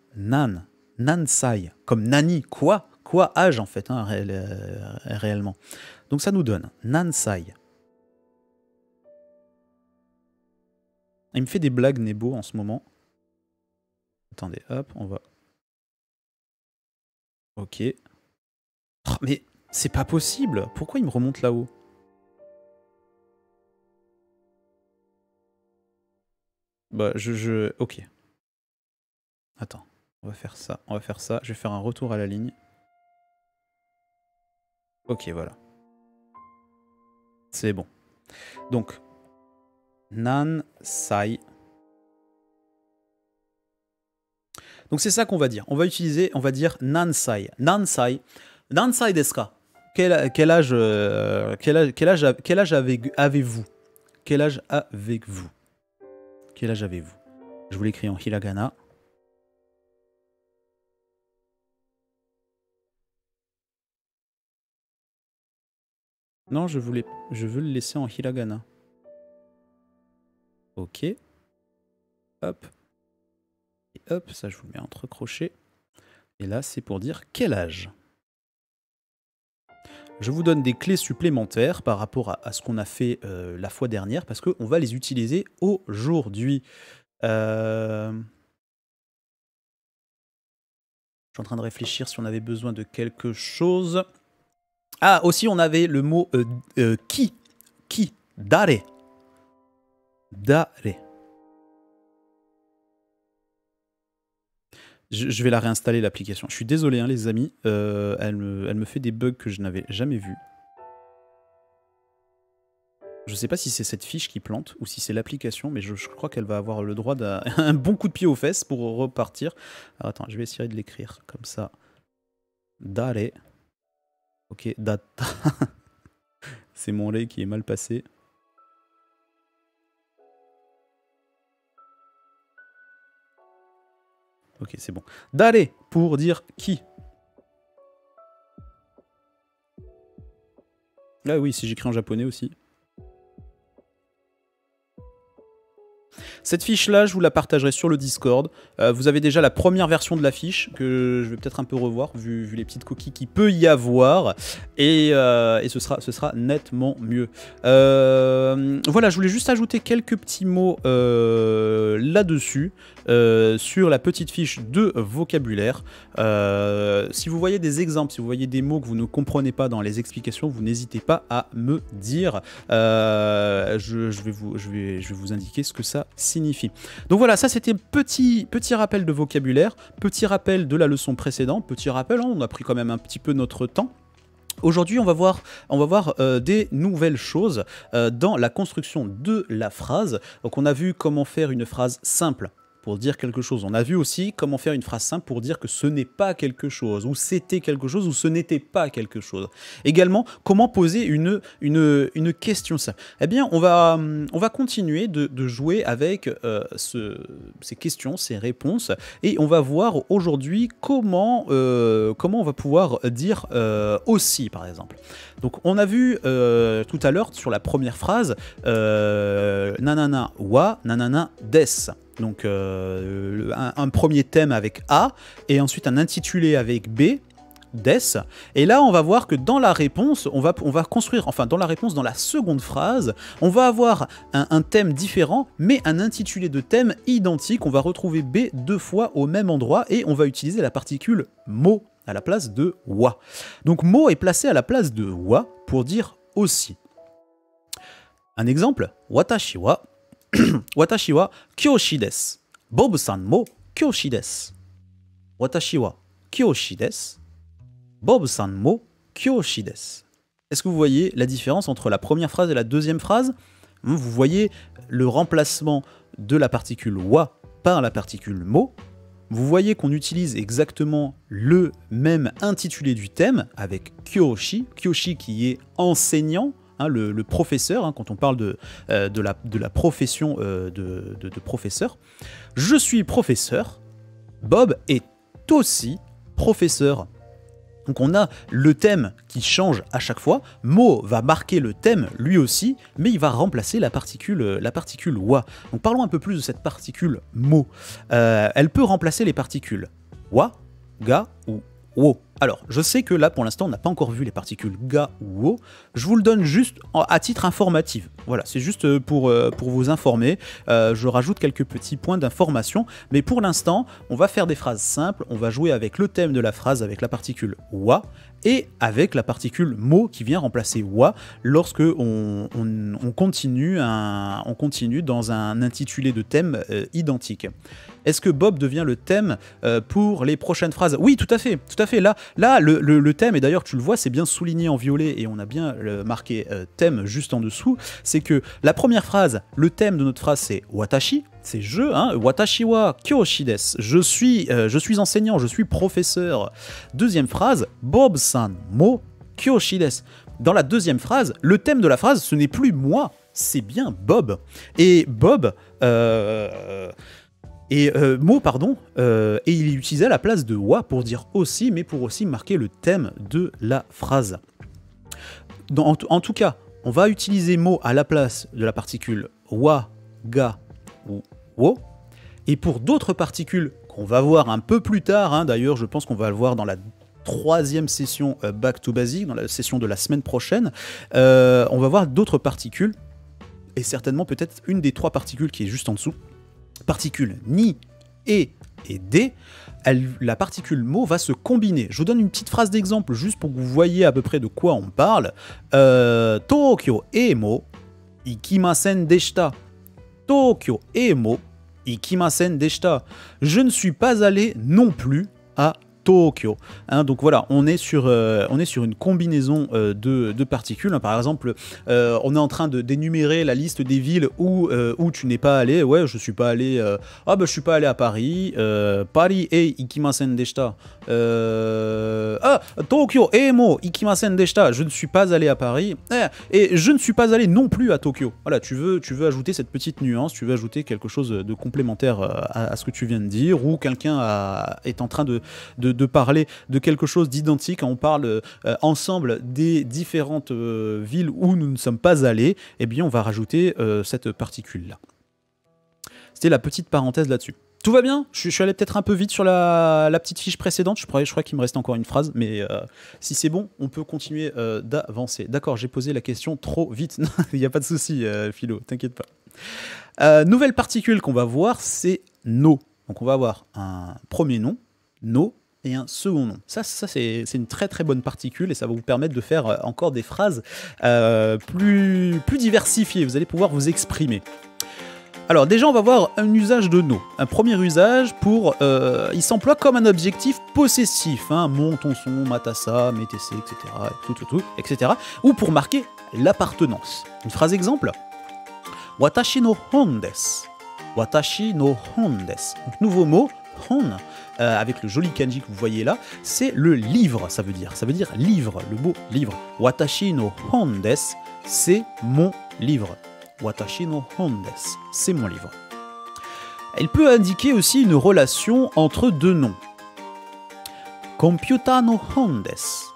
Nansai. Comme nani. Quoi âge, en fait, hein, réellement. Donc, ça nous donne nansai. Il me fait des blagues, Nebo, en ce moment. Attendez, hop, on va... Ok. Oh, mais c'est pas possible. Pourquoi il me remonte là-haut? Bah, ok. Attends, on va faire ça. Je vais faire un retour à la ligne. Ok, voilà. C'est bon. Donc, Nansai. Donc c'est ça qu'on va dire. On va dire Nansai. Nansai desu ka? Quel âge avez-vous? Quel âge avez-vous? Quel âge avez-vous? Je vous l'écris en hiragana. Non, je veux le laisser en hiragana. Ok. Hop. Et hop, ça je vous le mets entre crochets. Et là, c'est pour dire quel âge. Je vous donne des clés supplémentaires par rapport à ce qu'on a fait la fois dernière, parce qu'on va les utiliser aujourd'hui. Je suis en train de réfléchir si on avait besoin de quelque chose. Ah, aussi, on avait le mot qui. Qui. Dare. Dare. Je vais la réinstaller, l'application. Je suis désolé, hein, les amis. Elle me fait des bugs que je n'avais jamais vus. Je sais pas si c'est cette fiche qui plante ou si c'est l'application, mais je crois qu'elle va avoir le droit d'un bon coup de pied aux fesses pour repartir. Alors attends, je vais essayer de l'écrire comme ça. Dare. Ok, data. C'est mon lait qui est mal passé. Ok, c'est bon. Dare pour dire qui. Ah oui, si j'écris en japonais aussi. Cette fiche-là, je vous la partagerai sur le Discord. Vous avez déjà la première version de la fiche, que je vais peut-être un peu revoir, vu les petites coquilles qu'il peut y avoir. Et ce sera nettement mieux. Voilà, je voulais juste ajouter quelques petits mots là-dessus, sur la petite fiche de vocabulaire. Si vous voyez des exemples, si vous voyez des mots que vous ne comprenez pas dans les explications, vous n'hésitez pas à me dire. Je vais vous indiquer ce que ça signifie. Donc voilà, ça c'était petit rappel de vocabulaire, petit rappel de la leçon précédente, petit rappel, hein, on a pris quand même un petit peu notre temps. Aujourd'hui, on va voir des nouvelles choses dans la construction de la phrase. Donc on a vu comment faire une phrase simple pour dire quelque chose. On a vu aussi comment faire une phrase simple pour dire que ce n'est pas quelque chose, ou c'était quelque chose, ou ce n'était pas quelque chose. Également, comment poser une question simple. Eh bien, on va continuer de jouer avec ces questions, ces réponses, et on va voir aujourd'hui comment on va pouvoir dire aussi, par exemple. Donc, on a vu tout à l'heure sur la première phrase, nanana wa nanana des. Donc un premier thème avec A, et ensuite un intitulé avec B, des. Et là, on va voir que dans la réponse, on va construire, enfin dans la réponse, dans la seconde phrase, on va avoir un thème différent, mais un intitulé de thème identique. On va retrouver B 2 fois au même endroit et on va utiliser la particule mo à la place de wa. Donc mo est placé à la place de wa pour dire aussi. Un exemple, watashi wa watashi wa kyoshi desu. Bob-san mo kyoshi desu. Watashi wa kyoshi desu. Bob-san mo kyoshi desu. Est-ce que vous voyez la différence entre la première phrase et la deuxième phrase? Vous voyez le remplacement de la particule wa par la particule mo. Vous voyez qu'on utilise exactement le même intitulé du thème avec kyoshi. Kyoshi qui est enseignant. Hein, le professeur, hein, quand on parle de la profession de professeur. Je suis professeur, Bob est aussi professeur. Donc on a le thème qui change à chaque fois, Mo va marquer le thème lui aussi, mais il va remplacer la particule wa. Donc parlons un peu plus de cette particule Mo. Elle peut remplacer les particules wa, ga ou wo. Alors, je sais que là, pour l'instant, on n'a pas encore vu les particules ga ou wo. Je vous le donne juste à titre informatif. Voilà, c'est juste pour vous informer. Je rajoute quelques petits points d'information. Mais pour l'instant, on va faire des phrases simples. On va jouer avec le thème de la phrase, avec la particule wa, et avec la particule mo qui vient remplacer wa lorsque on continue dans un intitulé de thème identique. Est-ce que Bob devient le thème pour les prochaines phrases? Oui, tout à fait, tout à fait. Là le thème, et d'ailleurs tu le vois, c'est bien souligné en violet et on a bien marqué thème juste en dessous, c'est que la première phrase, le thème de notre phrase c'est watashi, c'est je, hein, watashi wa kyoshi desu, je suis enseignant, je suis professeur. Deuxième phrase, Bob-san mo kyoshi desu. Dans la deuxième phrase, le thème de la phrase, ce n'est plus moi, c'est bien Bob. Et Bob... Mo, pardon, et il est utilisé à la place de wa pour dire aussi, mais pour aussi marquer le thème de la phrase. En tout cas, on va utiliser mo à la place de la particule wa, ga ou wo. Et pour d'autres particules qu'on va voir un peu plus tard, hein, d'ailleurs je pense qu'on va le voir dans la troisième session Back to Basic, dans la session de la semaine prochaine, on va voir d'autres particules, et certainement peut-être une des trois particules qui est juste en dessous. Particules ni, et d, la particule mo va se combiner. Je vous donne une petite phrase d'exemple juste pour que vous voyez à peu près de quoi on parle. Tokyo e mo ikimasen deshita. Tokyo e mo ikimasen deshita. Je ne suis pas allé non plus à Tokyo. Hein, donc voilà, on est sur une combinaison de particules. Hein, par exemple, on est en train d'énumérer la liste des villes où tu n'es pas allé. Ouais, je suis pas allé. Je suis pas allé à Paris. Paris e ikimasen deshita. Tokyo e mo ikimasen deshita. Je ne suis pas allé à Paris. Et je ne suis pas allé non plus à Tokyo. Voilà, tu veux ajouter cette petite nuance, tu veux ajouter quelque chose de complémentaire à ce que tu viens de dire, ou quelqu'un est en train de parler de quelque chose d'identique, on parle ensemble des différentes villes où nous ne sommes pas allés, eh bien on va rajouter cette particule-là. C'était la petite parenthèse là-dessus. Tout va bien? Je suis allé peut-être un peu vite sur la petite fiche précédente, je crois qu'il me reste encore une phrase, mais si c'est bon, on peut continuer d'avancer. D'accord, j'ai posé la question trop vite, il n'y a pas de souci Philo, t'inquiète pas. Nouvelle particule qu'on va voir, c'est no. Donc on va avoir un premier nom, no, et un second nom. Ça c'est une très très bonne particule et ça va vous permettre de faire encore des phrases plus diversifiées. Vous allez pouvoir vous exprimer. Alors déjà on va voir un usage de no. Un premier usage pour... il s'emploie comme un objectif possessif. Hein, mon, ton son, ma tassa, mes tc, etc. etc. Ou pour marquer l'appartenance. Une phrase exemple. Watashi no hon desu. Watashi no hon desu. Donc nouveau mot, hon. Avec le joli kanji que vous voyez là, c'est le livre, ça veut dire livre, le mot livre. Watashi no hon desu, c'est mon livre. Watashi no hon desu, c'est mon livre. Elle peut indiquer aussi une relation entre deux noms. Computer no hon desu.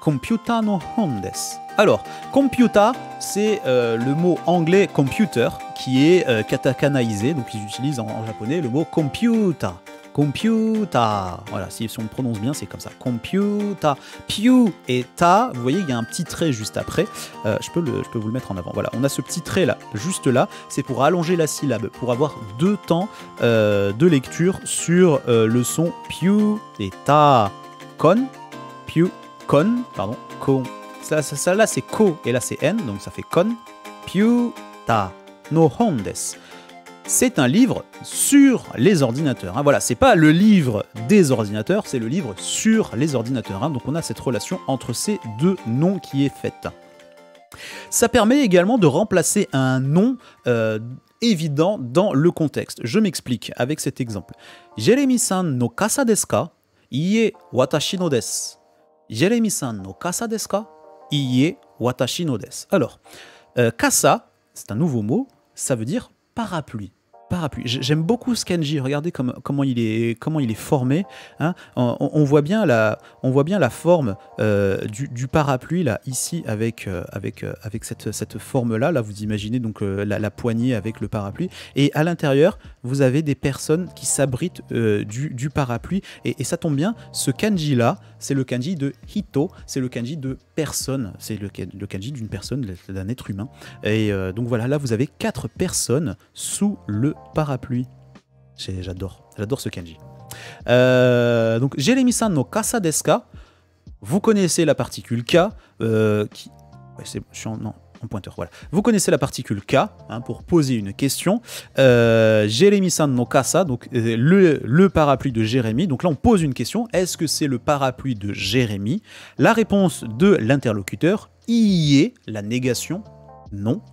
Computer no hon desu. Alors, computer, c'est le mot anglais computer qui est katakanaïsé, donc ils utilisent en japonais le mot computer. Computer. Voilà, si on le prononce bien, c'est comme ça. Computer. Pew et ta. Vous voyez, il y a un petit trait juste après. Je peux vous le mettre en avant. Voilà, on a ce petit trait là, juste là. C'est pour allonger la syllabe, pour avoir 2 temps de lecture sur le son pew et ta. Con. Pew. Con. Pardon. Con. Ça là, c'est ko et là, c'est n. Donc ça fait con. Pew ta. No hondes. C'est un livre sur les ordinateurs. Hein. Voilà, c'est pas le livre des ordinateurs, c'est le livre sur les ordinateurs. Hein. Donc on a cette relation entre ces 2 noms qui est faite. Ça permet également de remplacer un nom évident dans le contexte. Je m'explique avec cet exemple. Jeremy-san no kasa desu ka? Iie watashi no desu. Jeremy-san no kasa desu ka? Iie watashi no desu. Alors, kasa, c'est un nouveau mot, ça veut dire parapluie. Parapluie. J'aime beaucoup ce kanji. Regardez comment il est formé. Hein. On voit bien la forme du parapluie là ici avec cette forme là. Là, vous imaginez donc la poignée avec le parapluie. Et à l'intérieur, vous avez des personnes qui s'abritent du parapluie. Et ça tombe bien. Ce kanji là, c'est le kanji de hito. C'est le kanji de personne. C'est le kanji d'une personne, d'un être humain. Et donc voilà, là vous avez 4 personnes sous le parapluie. J'adore ce kanji. Donc, Jeremy-san no kasa desu ka? Vous connaissez la particule K. Je suis en pointeur, voilà. Vous connaissez la particule K hein, pour poser une question. Jeremy-san no kasa, donc le parapluie de Jérémy. Donc là, on pose une question. Est-ce que c'est le parapluie de Jérémy? La réponse de l'interlocuteur, iie, la négation, non.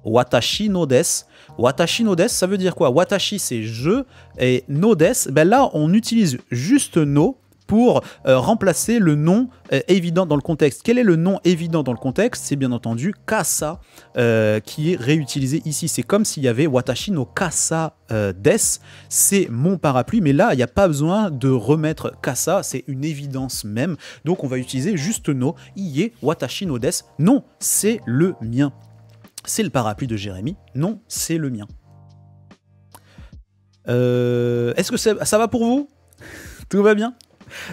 Watashi no desu. Watashi no desu, ça veut dire quoi? Watashi, c'est je, et no desu, ben là, on utilise juste no pour remplacer le nom évident dans le contexte. Quel est le nom évident dans le contexte? C'est bien entendu kasa qui est réutilisé ici. C'est comme s'il y avait watashi no kasa desu, c'est mon parapluie, mais là, il n'y a pas besoin de remettre kasa, c'est une évidence même. Donc, on va utiliser juste no, iie watashi no desu. Non, c'est le mien. C'est le parapluie de Jérémy. Non, c'est le mien. Est-ce que ça va pour vous? Tout va bien?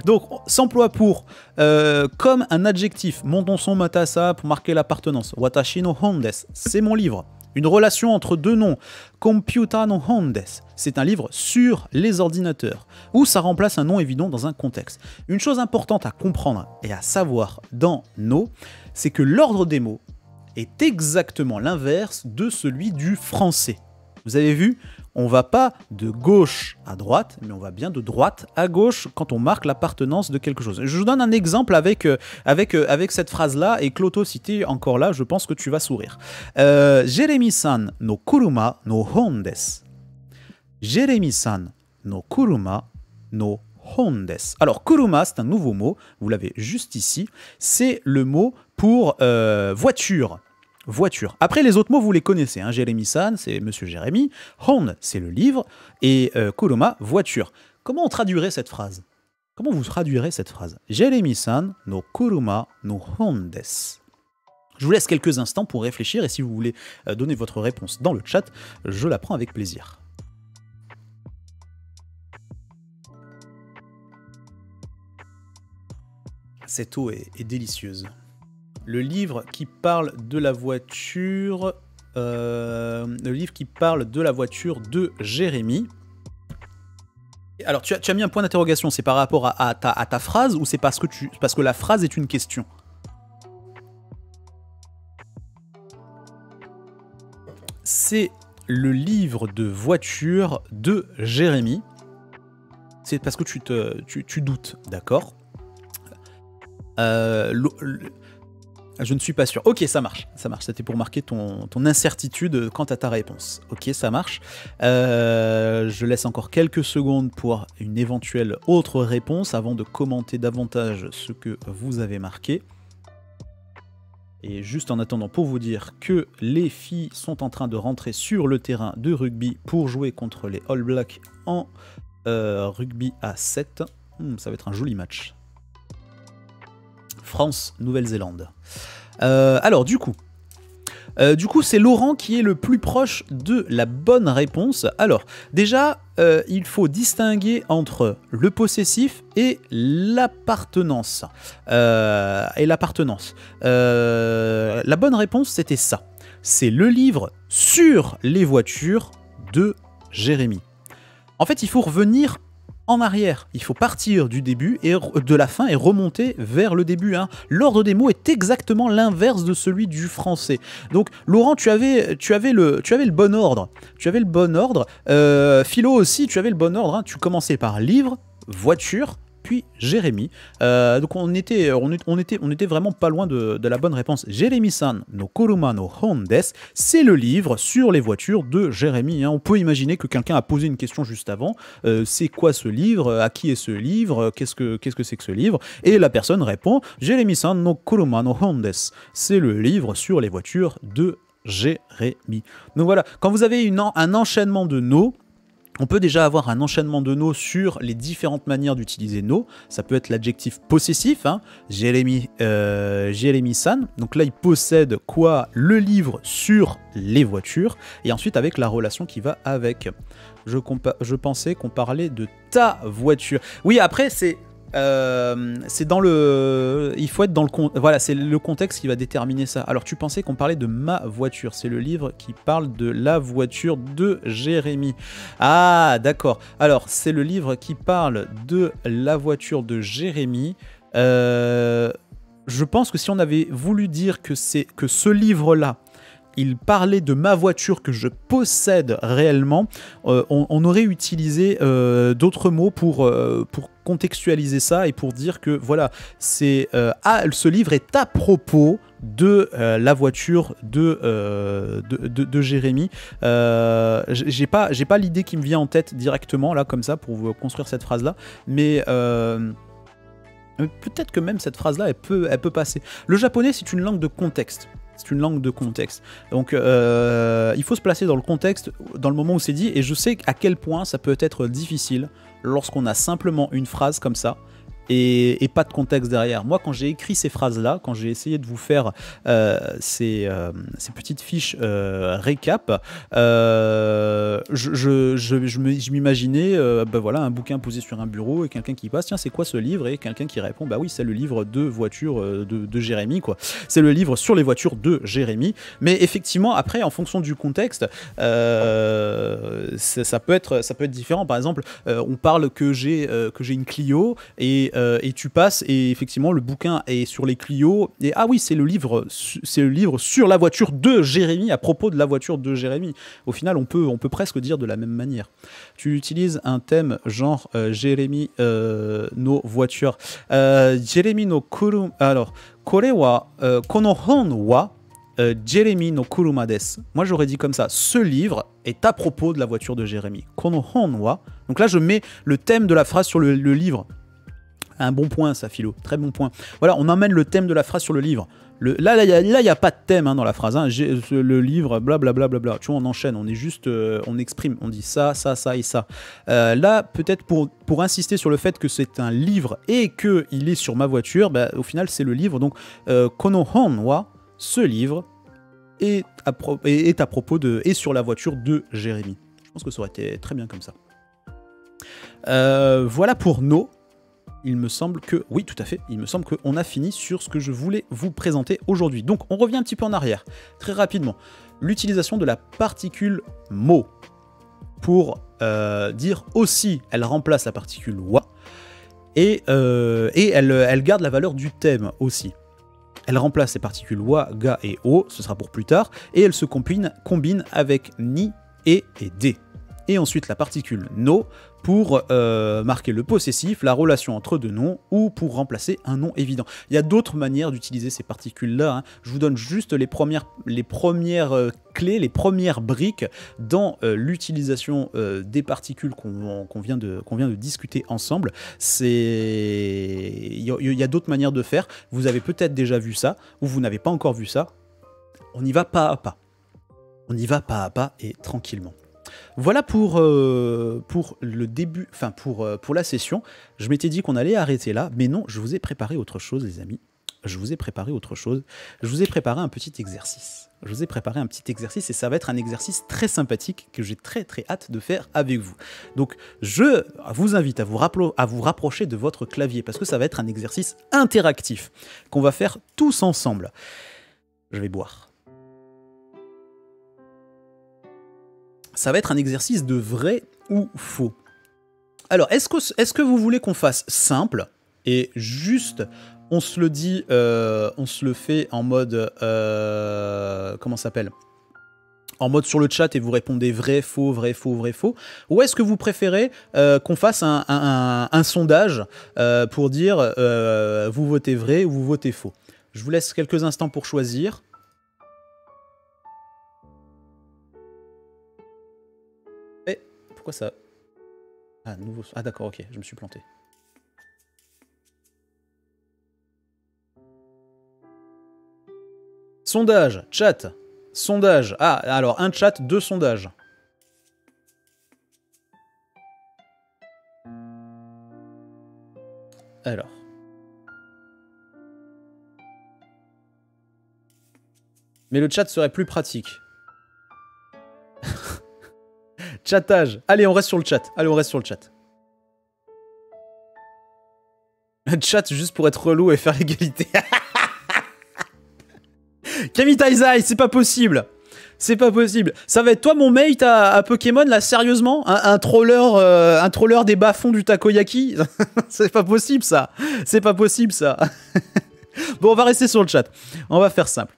Donc, s'emploie pour, comme un adjectif, monton son matasa pour marquer l'appartenance. Watashi no hon desu, c'est mon livre. Une relation entre 2 noms. Computer no hon desu, c'est un livre sur les ordinateurs. Ou ça remplace un nom évident dans un contexte. Une chose importante à comprendre et à savoir dans no, c'est que l'ordre des mots est exactement l'inverse de celui du français. Vous avez vu, on va pas de gauche à droite, mais on va bien de droite à gauche quand on marque l'appartenance de quelque chose. Je vous donne un exemple avec cette phrase-là, et Cloto, si tu es encore là, je pense que tu vas sourire. Jeremy-san no kuruma no hon desu. Jeremy-san no kuruma no hon desu. Alors, kuruma, c'est un nouveau mot, vous l'avez juste ici, c'est le mot pour voiture. Voiture. Après, les autres mots, vous les connaissez. Hein. Jérémy-san, c'est Monsieur Jérémy. Hon, c'est le livre. Et kuruma, voiture. Comment on traduirait cette phrase? Comment vous traduirez cette phrase? Jérémy-san no kuruma no hon desu. Je vous laisse quelques instants pour réfléchir. Et si vous voulez donner votre réponse dans le chat, je la prends avec plaisir. Cette eau est délicieuse. Le livre qui parle de la voiture, de Jérémy. Alors, tu as mis un point d'interrogation, c'est par rapport à ta phrase ou c'est parce que la phrase est une question? C'est le livre de voiture de Jérémy. C'est parce que tu doutes, d'accord? Je ne suis pas sûr. Ok, ça marche. C'était pour marquer ton incertitude quant à ta réponse. Ok, ça marche. Je laisse encore quelques secondes pour une éventuelle autre réponse avant de commenter davantage ce que vous avez marqué. Et juste en attendant, pour vous dire que les filles sont en train de rentrer sur le terrain de rugby pour jouer contre les All Blacks en rugby à 7. Ça va être un joli match. France, Nouvelle-Zélande. Alors du coup, Du coup, c'est Laurent qui est le plus proche de la bonne réponse. Alors, déjà, il faut distinguer entre le possessif et l'appartenance. La bonne réponse, c'était ça. C'est le livre sur les voitures de Jérémy. En fait, il faut revenir en arrière. Il faut partir du début et de la fin et remonter vers le début. Hein. L'ordre des mots est exactement l'inverse de celui du français. Donc, Laurent, tu avais le bon ordre. Tu avais le bon ordre. Philo aussi, tu avais le bon ordre. Hein. Tu commençais par livre, voiture, puis Jérémy. Donc on était vraiment pas loin de la bonne réponse. Jérémy-san no Kuruma no Hondes, c'est le livre sur les voitures de Jérémy. Hein. On peut imaginer que quelqu'un a posé une question juste avant. C'est quoi ce livre? À qui est ce livre? Qu'est-ce que c'est que ce livre? Et la personne répond Jérémy-san no Kuruma no Hondes. C'est le livre sur les voitures de Jérémy. Donc voilà, quand vous avez un enchaînement de no, on peut déjà avoir un enchaînement de no sur les différentes manières d'utiliser no. Ça peut être l'adjectif possessif, hein, Jérémy-san. Donc là, il possède quoi? Le livre sur les voitures. Et ensuite, avec la relation qui va avec. Je pensais qu'on parlait de ta voiture. Oui, après, c'est dans le... Il faut être dans le... Voilà, c'est le contexte qui va déterminer ça. Alors, tu pensais qu'on parlait de ma voiture. C'est le livre qui parle de la voiture de Jérémy. Ah, d'accord. Alors, c'est le livre qui parle de la voiture de Jérémy. Je pense que si on avait voulu dire que ce livre-là, il parlait de ma voiture que je possède réellement, on aurait utilisé d'autres mots pour contextualiser ça et pour dire que voilà, ce livre est à propos de la voiture de Jérémy. J'ai pas l'idée qui me vient en tête directement là comme ça pour construire cette phrase là, mais peut-être que même cette phrase là elle peut passer. Le japonais, c'est une langue de contexte. C'est une langue de contexte. Donc, il faut se placer dans le contexte, dans le moment où c'est dit. Et je sais à quel point ça peut être difficile lorsqu'on a simplement une phrase comme ça et pas de contexte derrière. Moi, quand j'ai écrit ces phrases-là, quand j'ai essayé de vous faire ces petites fiches récap, je m'imaginais voilà, un bouquin posé sur un bureau et quelqu'un qui passe, tiens, c'est quoi ce livre? Et quelqu'un qui répond, bah oui, c'est le livre de voitures de Jérémy, quoi. C'est le livre sur les voitures de Jérémy. Mais effectivement, après, en fonction du contexte, ça peut être différent. Par exemple, on parle que j'ai une Clio et tu passes et effectivement le bouquin est sur les Clio et ah oui, c'est le livre sur la voiture de Jérémy, à propos de la voiture de Jérémy. Au final, on peut presque dire de la même manière. Tu utilises un thème genre Jérémy no voiture. Jérémy no kuruma. Alors, kore wa kono hon wa Jérémy no kuruma desu. Moi, j'aurais dit comme ça. Ce livre est à propos de la voiture de Jérémy. Kono hon wa. Donc là, je mets le thème de la phrase sur le livre. Un bon point, ça, Philo. Très bon point. Voilà, on emmène le thème de la phrase sur le livre. Là, il n'y a pas de thème dans la phrase. Hein. Le livre, blablabla. Tu vois, on enchaîne. On est juste... on exprime. On dit ça, ça, ça et ça. Là, peut-être pour insister sur le fait que c'est un livre et qu'il est sur ma voiture, bah, au final, c'est le livre. Donc, Kono Hon wa, ce livre, est à propos de... et sur la voiture de Jérémy. Je pense que ça aurait été très bien comme ça. Voilà pour No. Il me semble que... Oui, tout à fait. Il me semble qu'on a fini sur ce que je voulais vous présenter aujourd'hui. Donc, on revient un petit peu en arrière, très rapidement. L'utilisation de la particule mot pour dire aussi, elle remplace la particule wa et elle garde la valeur du thème aussi. Elle remplace les particules wa, ga et o, ce sera pour plus tard, et elle se combine avec ni et des. Et ensuite la particule no pour marquer le possessif, la relation entre deux noms ou pour remplacer un nom évident. Il y a d'autres manières d'utiliser ces particules-là. Hein. Je vous donne juste les premières clés, les premières briques dans l'utilisation des particules qu'on vient de discuter ensemble. Il y a d'autres manières de faire. Vous avez peut-être déjà vu ça ou vous n'avez pas encore vu ça. On y va pas à pas. On y va pas à pas et tranquillement. Voilà pour le début, enfin pour la session. Je m'étais dit qu'on allait arrêter là, mais non, je vous ai préparé autre chose, les amis. je vous ai préparé autre chose. Je vous ai préparé un petit exercice. Je vous ai préparé un petit exercice et ça va être un exercice très sympathique que j'ai très très hâte de faire avec vous. Donc je vous invite à vous rapprocher de votre clavier parce que ça va être un exercice interactif qu'on va faire tous ensemble. Je vais boire. Ça va être un exercice de vrai ou faux. Alors, est-ce que vous voulez qu'on fasse simple et juste, on se le dit, on se le fait en mode, comment ça s'appelle ? En mode sur le chat et vous répondez vrai, faux, vrai, faux, vrai, faux. Ou est-ce que vous préférez qu'on fasse un sondage pour dire vous votez vrai ou vous votez faux ? Je vous laisse quelques instants pour choisir. Et pourquoi ça... Ah, nouveau... Ah d'accord, ok, je me suis planté. Sondage, chat, sondage. Ah, alors un chat, 2 sondages. Alors. Mais le chat serait plus pratique. Chatage. Allez, on reste sur le chat. Allez, on reste sur le chat. Un chat juste pour être relou et faire l'égalité. Kami Taizai, c'est pas possible. C'est pas possible. Ça va être toi mon mate à Pokémon là, sérieusement, un troller des bas-fonds du takoyaki. C'est pas possible ça. C'est pas possible ça. Bon, on va rester sur le chat. On va faire simple.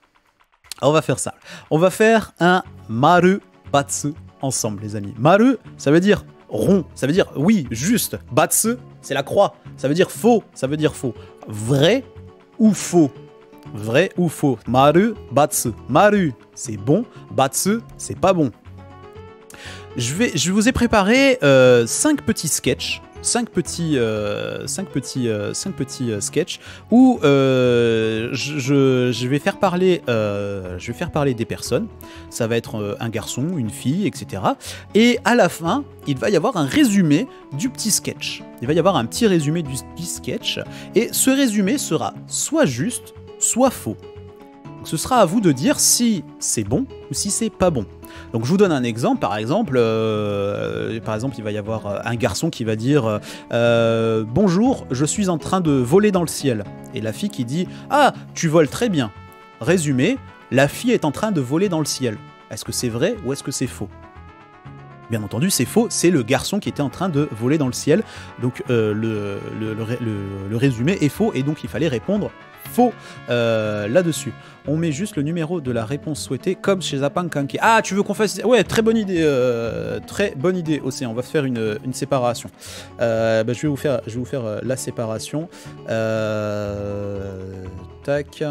On va faire simple. On va faire un Maru Batsu ensemble, les amis. Maru, ça veut dire rond. Ça veut dire oui, juste. Batsu, c'est la croix. Ça veut dire faux. Ça veut dire faux. Vrai ou faux? Vrai ou faux? Maru, Batsu. Maru, c'est bon. Batsu, c'est pas bon. Je vous ai préparé 5 petits sketchs. 5 petits sketchs où je vais faire parler des personnes. Ça va être un garçon, une fille, etc. Et à la fin, il va y avoir un résumé du petit sketch. Il va y avoir un petit résumé du petit sketch. Et ce résumé sera soit juste, soit faux. Donc, ce sera à vous de dire si c'est bon ou si c'est pas bon. Donc je vous donne un exemple, par exemple, il va y avoir un garçon qui va dire bonjour, je suis en train de voler dans le ciel. Et la fille qui dit ah, tu voles très bien. Résumé, la fille est en train de voler dans le ciel. Est-ce que c'est vrai ou est-ce que c'est faux? Bien entendu, c'est faux, c'est le garçon qui était en train de voler dans le ciel. Donc le résumé est faux et donc il fallait répondre faux là-dessus. On met juste le numéro de la réponse souhaitée comme chez Zapankanki. Ah, tu veux qu'on fasse... Ouais, très bonne idée, Océan. On va faire une séparation. Je vais vous faire la séparation. Tac.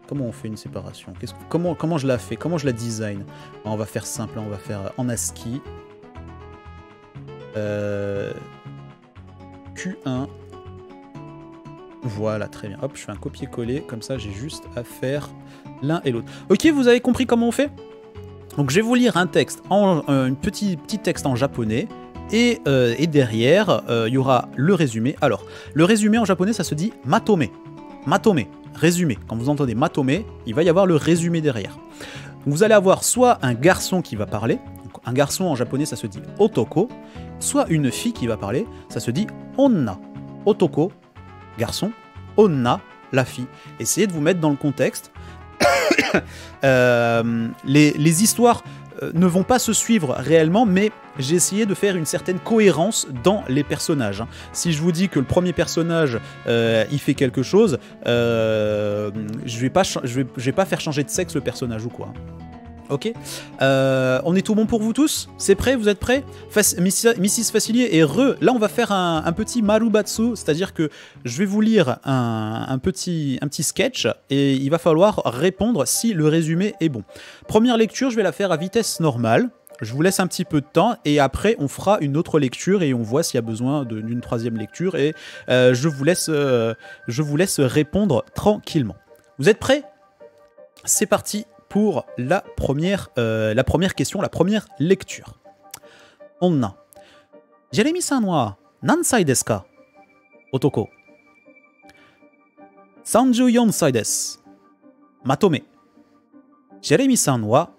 Comment on fait une séparation? Comment je la fais? Comment je la design? On va faire simple, on va faire en ASCII. Q1. Voilà, très bien. Hop, je fais un copier-coller, comme ça j'ai juste à faire l'un et l'autre. Ok, vous avez compris comment on fait? Donc je vais vous lire un texte, un petit texte en japonais, et derrière, il y aura le résumé. Alors, le résumé en japonais, ça se dit matome. Matome, résumé. Quand vous entendez matome, il va y avoir le résumé derrière. Donc, vous allez avoir soit un garçon qui va parler, donc, un garçon en japonais, ça se dit otoko, soit une fille qui va parler, ça se dit onna. Otoko, garçon, onna, la fille. Essayez de vous mettre dans le contexte. Les histoires ne vont pas se suivre réellement, mais j'ai essayé de faire une certaine cohérence dans les personnages. Si je vous dis que le premier personnage il fait quelque chose, je vais pas faire changer de sexe le personnage ou quoi. Ok, on est tout bon pour vous tous? C'est prêt? Vous êtes prêts? Mrs Facilier et là on va faire un petit Marubatsu, c'est-à-dire que je vais vous lire un petit sketch et il va falloir répondre si le résumé est bon. Première lecture, je vais la faire à vitesse normale. Je vous laisse un petit peu de temps et après on fera une autre lecture et on voit s'il y a besoin d'une troisième lecture et je vous laisse répondre tranquillement. Vous êtes prêts? C'est parti pour la première question, la première lecture. Onna. Jeremy-san wa nansai desu ka? Otoko. 34歳です。まとめ。ジェレミさんは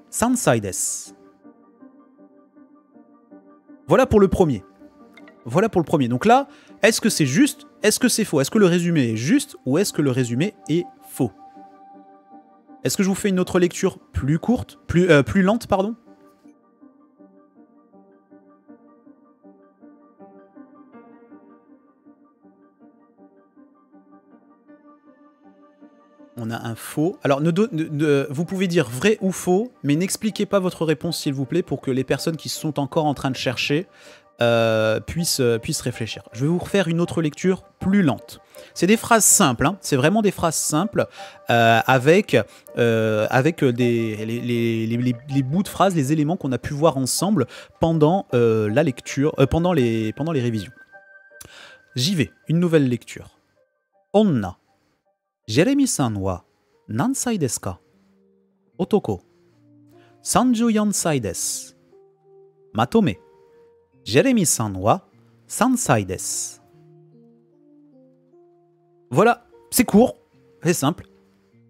3歳です。Voilà pour le premier. Voilà pour le premier. Donc là, est-ce que c'est juste? Est-ce que c'est faux? Est-ce que le résumé est juste ou est-ce que le résumé est faux? Est-ce que je vous fais une autre lecture plus courte, plus lente, pardon? On a un faux. Alors, vous pouvez dire vrai ou faux, mais n'expliquez pas votre réponse, s'il vous plaît, pour que les personnes qui sont encore en train de chercher puissent réfléchir. Je vais vous refaire une autre lecture plus lente. C'est des phrases simples, hein. C'est vraiment des phrases simples avec les bouts de phrases, les éléments qu'on a pu voir ensemble pendant la lecture, pendant les révisions. J'y vais, une nouvelle lecture. Onna. Jérémy-san wa nansai desu ka? Otoko. 34歳です。まとめ。Jérémy-san wa 3歳です。Voilà, c'est court, c'est simple.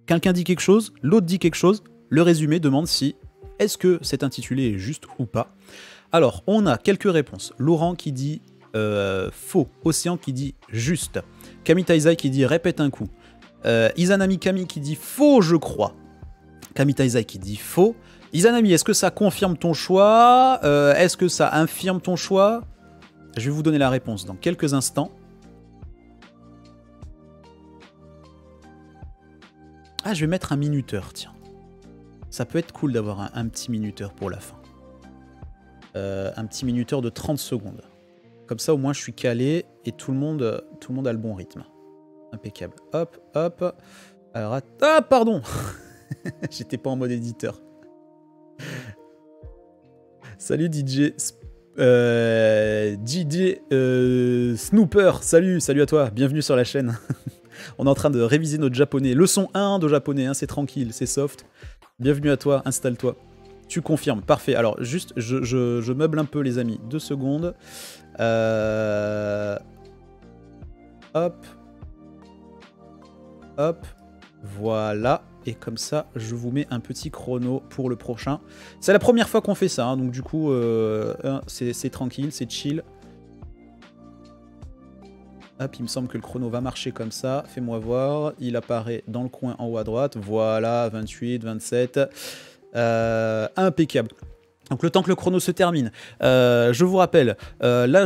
Quelqu'un dit quelque chose, l'autre dit quelque chose. Le résumé demande si est-ce que cet intitulé est juste ou pas. Alors, on a quelques réponses. Laurent qui dit faux. Océan qui dit juste. Kami Taizai qui dit répète un coup. Izanami Kami qui dit faux, je crois. Kami Taizai qui dit faux. Izanami, est-ce que ça confirme ton choix? Est-ce que ça infirme ton choix? Je vais vous donner la réponse dans quelques instants. Ah, je vais mettre un minuteur, tiens. Ça peut être cool d'avoir un petit minuteur pour la fin. Un petit minuteur de 30 secondes. Comme ça, au moins, je suis calé et tout le monde a le bon rythme. Impeccable. Hop, hop. Alors, ah, pardon. J'étais pas en mode éditeur. Salut DJ Snooper. Salut à toi. Bienvenue sur la chaîne. On est en train de réviser notre japonais. Leçon 1 de japonais, hein, c'est tranquille, c'est soft. Bienvenue à toi, installe-toi. Tu confirmes, parfait. Alors, juste, je meuble un peu, les amis. 2 secondes. Hop. Hop. Voilà. Et comme ça, je vous mets un petit chrono pour le prochain. C'est la première fois qu'on fait ça, hein, donc du coup, c'est tranquille, c'est chill. Hop, il me semble que le chrono va marcher comme ça. Fais-moi voir. Il apparaît dans le coin en haut à droite. Voilà, 28, 27. Impeccable. Donc le temps que le chrono se termine, je vous rappelle, là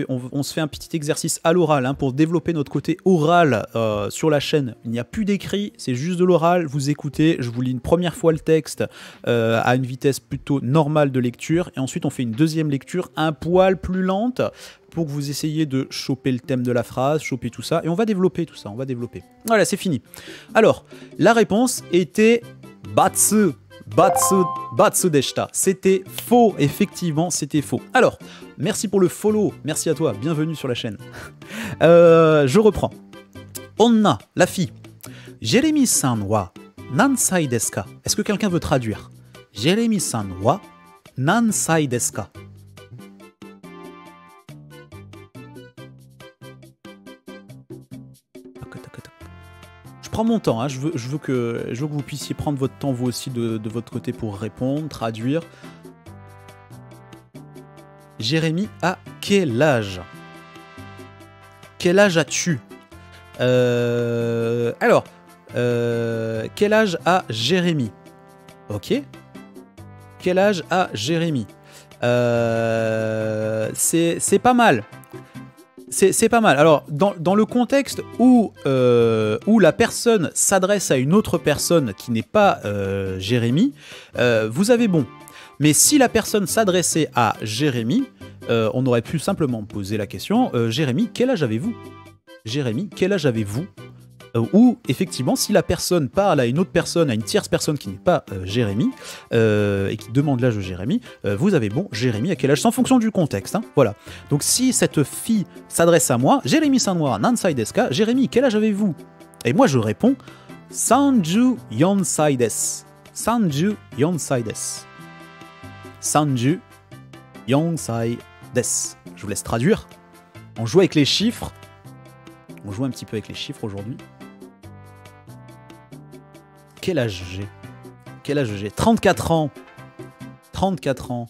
on se fait un petit exercice à l'oral, hein, pour développer notre côté oral sur la chaîne. Il n'y a plus d'écrit, c'est juste de l'oral, vous écoutez, je vous lis une première fois le texte à une vitesse plutôt normale de lecture, et ensuite on fait une deuxième lecture un poil plus lente pour que vous essayiez de choper le thème de la phrase, choper tout ça, et on va développer tout ça, on va développer. Voilà, c'est fini. Alors, la réponse était Batsu. Batsu deshita. C'était faux, effectivement, c'était faux. Alors, merci pour le follow, merci à toi, bienvenue sur la chaîne. Je reprends. Onna, la fille. Jérémy-san wa nansai desu ka? Est-ce que quelqu'un veut traduire? Jérémy-san wa nansai desu ka? Je prends mon temps, hein. je veux que vous puissiez prendre votre temps vous aussi de votre côté pour répondre, traduire. Jérémy a quel âge? Quel âge as-tu? Alors, quel âge a Jérémy? Ok. Quel âge a Jérémy? C'est pas mal. C'est pas mal. Alors, dans le contexte où la personne s'adresse à une autre personne qui n'est pas Jérémy, vous avez bon. Mais si la personne s'adressait à Jérémy, on aurait pu simplement poser la question Jérémy, quel âge avez-vous? Jérémy, quel âge avez-vous? Ou effectivement, si la personne parle à une autre personne, à une tierce personne qui n'est pas Jérémy, et qui demande l'âge de Jérémy, vous avez bon, Jérémy à quel âge? C'est en fonction du contexte, hein, voilà. Donc si cette fille s'adresse à moi, Jérémy-san wa nansai desu ka? Jérémy, quel âge avez-vous? Et moi je réponds 34歳です。34歳です。34歳です。Je vous laisse traduire. On joue avec les chiffres. On joue un petit peu avec les chiffres aujourd'hui. Quel âge j'ai? Quel âge j'ai? 34 ans. 34 ans.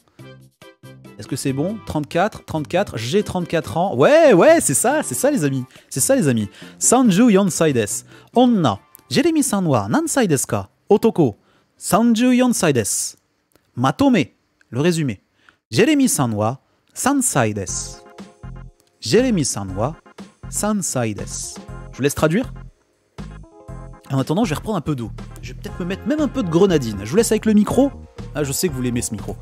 Est-ce que c'est bon? 34, 34, j'ai 34 ans. Ouais, c'est ça les amis. C'est ça les amis. Sanju yonsai desu. Onna. Jeremy-san wa nansai desu ka? Otoko. Sanju yonsai desu. Matome. Le résumé. Jeremy-san wa sansai desu. Jeremy-san wa sansai desu. Je vous laisse traduire. En attendant, je vais reprendre un peu d'eau. Je vais peut-être me mettre même un peu de grenadine. Je vous laisse avec le micro. Ah, je sais que vous l'aimez ce micro.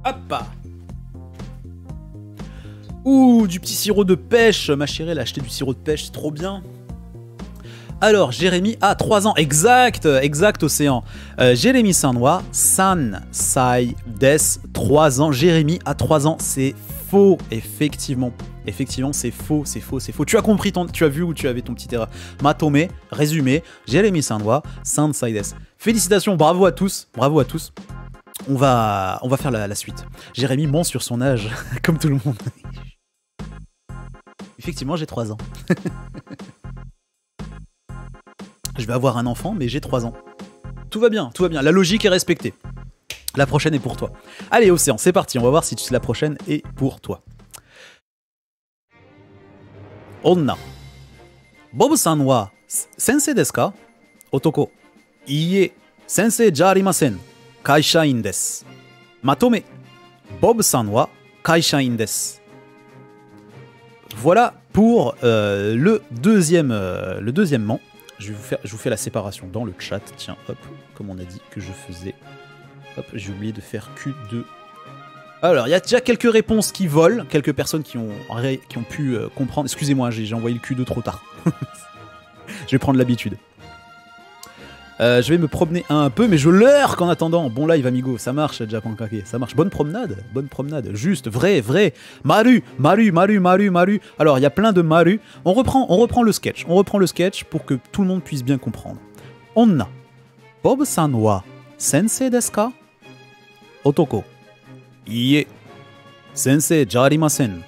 Hop. Ouh, du petit sirop de pêche. Ma chérie, elle a acheté du sirop de pêche, c'est trop bien. Alors, Jérémy a 3 ans. Exact, Océan. Jérémy Sanwa, Sansai Des, 3 ans. Jérémy a 3 ans, c'est faux, effectivement. Effectivement, c'est faux. Tu as compris, tu as vu où tu avais ton petit erreur. Matome, résumé, Jérémy Sanwa, Sansai Des. Félicitations, bravo à tous. On va faire la suite. Jérémy ment sur son âge, comme tout le monde. Effectivement, j'ai 3 ans. Je vais avoir un enfant, mais j'ai 3 ans. Tout va bien. La logique est respectée. La prochaine est pour toi. Allez, Océan, c'est parti. On va voir si la prochaine est pour toi. Onna. Bob-san wa sensei desu ka? Otoko. Iie, sensei ja arimasen. Kaishain desu. Matome. Bob-san wa kaishain desu. Voilà pour le deuxièmement. Je vous fais la séparation dans le chat. Tiens, hop, comme on a dit que je faisais. Hop, j'ai oublié de faire Q2. Alors, il y a déjà quelques réponses qui volent. Quelques personnes qui ont pu comprendre. Excusez-moi, j'ai envoyé le Q2 trop tard. Je vais prendre l'habitude. Je vais me promener un peu, mais je lurk en attendant. Bon live, amigo, ça marche, Japan Kake, ça marche. Bonne promenade, juste, vrai. Maru. Alors, il y a plein de Maru. On reprend le sketch pour que tout le monde puisse bien comprendre. Onna. Bob-san wa sensei desu ka? Otoko. Iie. Sensei ja arimasen.